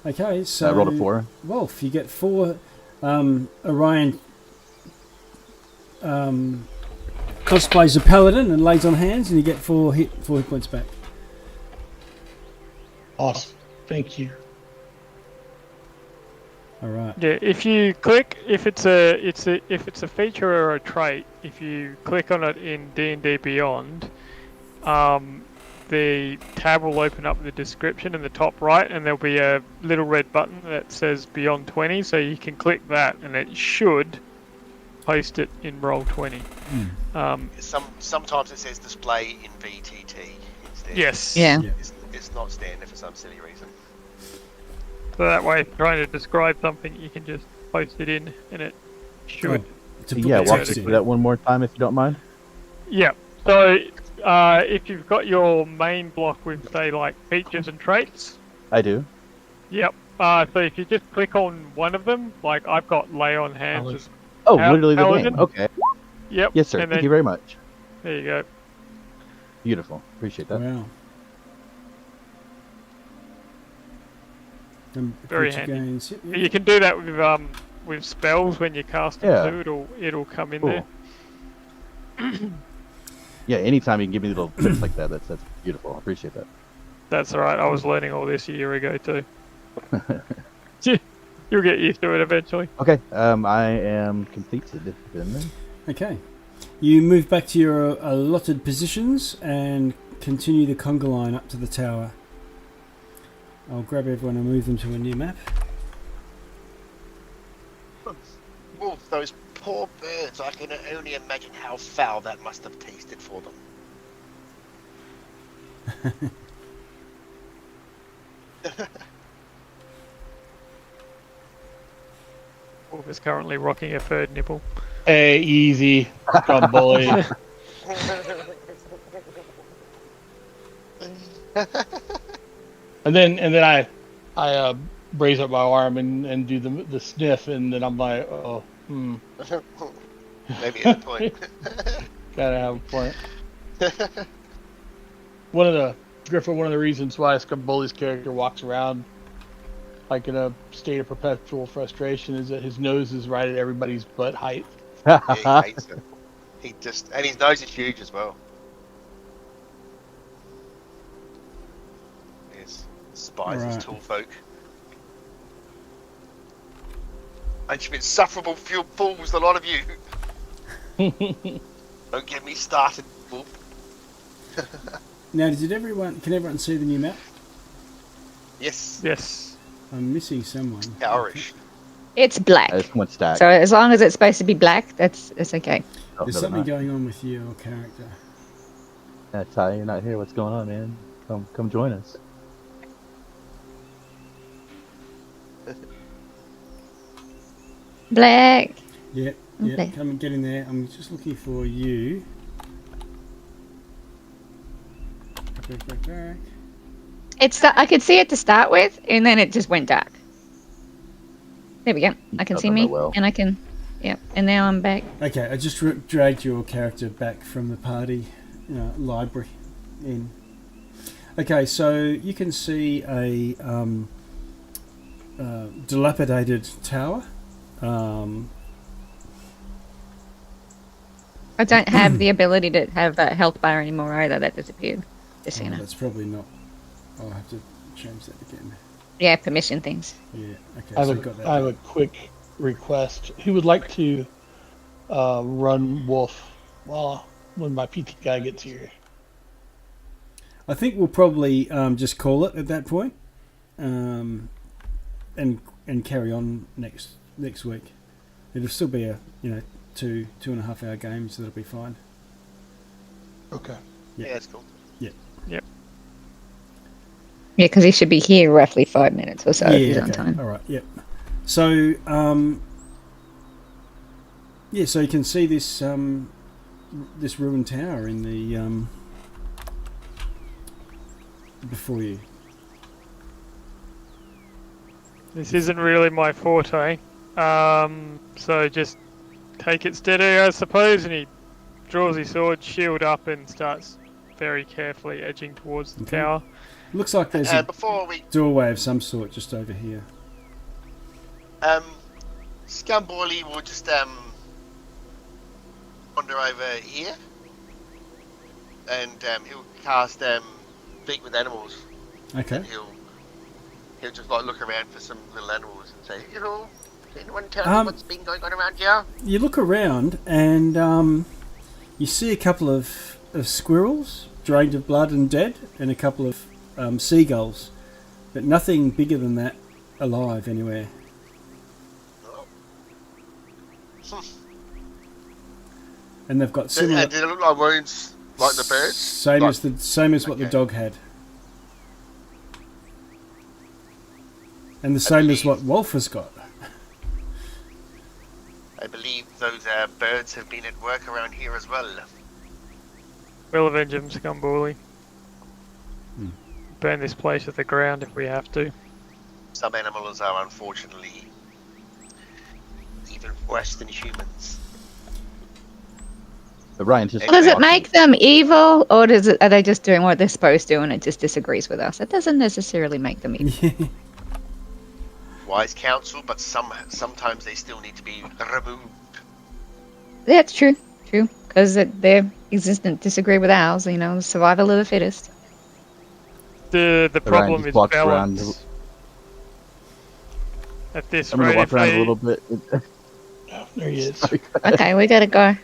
Okay, so... I rolled a 4. Wolf, you get 4. Orion cosplays a paladin and lays on hands, and you get 4 hit points back. Awesome. Thank you. All right. Yeah, if you click, if it's a feature or a trait, if you click on it in D&D Beyond, the tab will open up the description in the top right, and there'll be a little red button that says Beyond 20, so you can click that, and it should post it in Roll20. Sometimes it says display in VTT instead. Yes. Yeah. It's not standard for some silly reason. So that way, if you're trying to describe something, you can just post it in, and it should. To put Yeah, the walk text me in. through that one more time if you don't mind. Yeah. So if you've got your main block with, say, like features and traits. I do. Yep. So if you just click on one of them, like I've got lay on hands. Paladin. As Oh, literally the Paladin? game. Okay. Yep. Yes, sir. And Thank then, you very much. there you go. Beautiful. Appreciate that. Wow. Very creature handy. gains. Yep, yep. You can do that with spells when you cast them Yeah. too. It'll come in Cool. there. Yeah, anytime you can give me little tips like that, that's beautiful. I appreciate that. That's alright. I was learning all this a year ago too. You'll get used to it eventually. Okay, I am completed. Then. Okay. You move back to your allotted positions and continue the conga line up to the tower. I'll grab everyone and move them to a new map. Wolf, those poor birds. I can only imagine how foul that must have tasted for them. Wolf is currently rocking a third nipple. Hey, easy. Come bully. and then I raise up my arm and do the sniff, and then I'm like, oh, Maybe at a point. gotta have a point. One of the reasons why Scumbully's character walks around like in a state of perpetual frustration is that his nose is right at everybody's butt height. Yeah, he hates it. And his nose is huge as well. Yes, spies Right. as tall folk. And you've insufferable fools, a lot of you. Don't get me started, Wolf. Now, can everyone see the new map? Yes, Yes. I'm missing someone. Cowrish. It's black. It's one stack. So as long as it's supposed to be black, it's okay. Oh, There's no, something they're not. going on with your character. Ty, you're not here. What's going on, man? Come join us. Black. Yep, Okay. come and get in there. I'm just looking for you. Back. I could see it to start with, and then it just went dark. There we go. I can Oh, see done me, that well. and I can. Yep. And now I'm back. Okay, I just dragged your character back from the party library in. Okay, so you can see a dilapidated tower. I don't have the ability to have a health bar anymore either. That disappeared. Just so you know. That's probably not. I'll have to change that again. Yeah, permission things. Yeah. Okay. I have, so a, we've got that. I have a quick request. Who would like to run Wolf when my PT guy gets here? I think we'll probably just call it at that point, and carry on next week. It'll still be a 2.5 hour game, so that'll be fine. Okay. Yeah. Yeah, that's cool. Yeah, because he should be here roughly 5 minutes or so. if he's on time. All right. Yep. So so you can see this this ruined tower in the before you. This isn't really my forte. So just take it steady, I suppose. And he draws his sword, shield up, and starts very carefully edging towards the Okay. tower. Looks like there's a Before we doorway of some sort just over here. Scumbally will just wander over here, and he'll cast Speak with Animals. Okay. And he'll just like look around for some little animals and say, "Hello, can anyone tell me what's been going on around here?" You look around and you see a couple of squirrels drained of blood and dead, and a couple of seagulls, but nothing bigger than that alive anywhere. And they've got similar. Did it look like wounds like the birds? Same as what the okay. dog had, and the same as what Wolf has got. I believe those birds have been at work around here as well. We'll avenge him, Scumbully. Hmm. Burn this place to the ground if we have to. Some animals are unfortunately even worse than humans. Ryan just. Does it make them evil, or are they just doing what they're supposed to and it just disagrees with us? It doesn't necessarily make them evil. Wise counsel, but sometimes they still need to be removed. That's true. True. Because their existence disagree with ours, you know, survival of the fittest. The Ryan problem just is walks around. balance. At this I'm gonna rate, walk if around a they, little bit. Oh, there he is. Okay, we gotta go.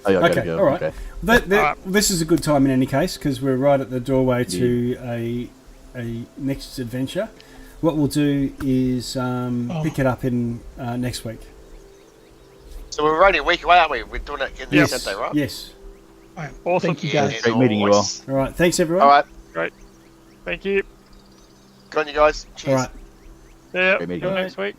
Oh, y'all gotta Okay, go. all right. Okay. This is a good time in any case because we're right at the doorway to a next adventure. What we'll do is pick it up in next week. So we're only a week away, aren't we? We're doing it in the Yes. Sunday, right? Yes. All right. Awesome. Thank you, Yeah, guys. Great meeting you all. nice. All right. Thanks, everyone. All right, thank you. go on, you guys. Cheers. All right. Yeah, Great meeting till you. next week.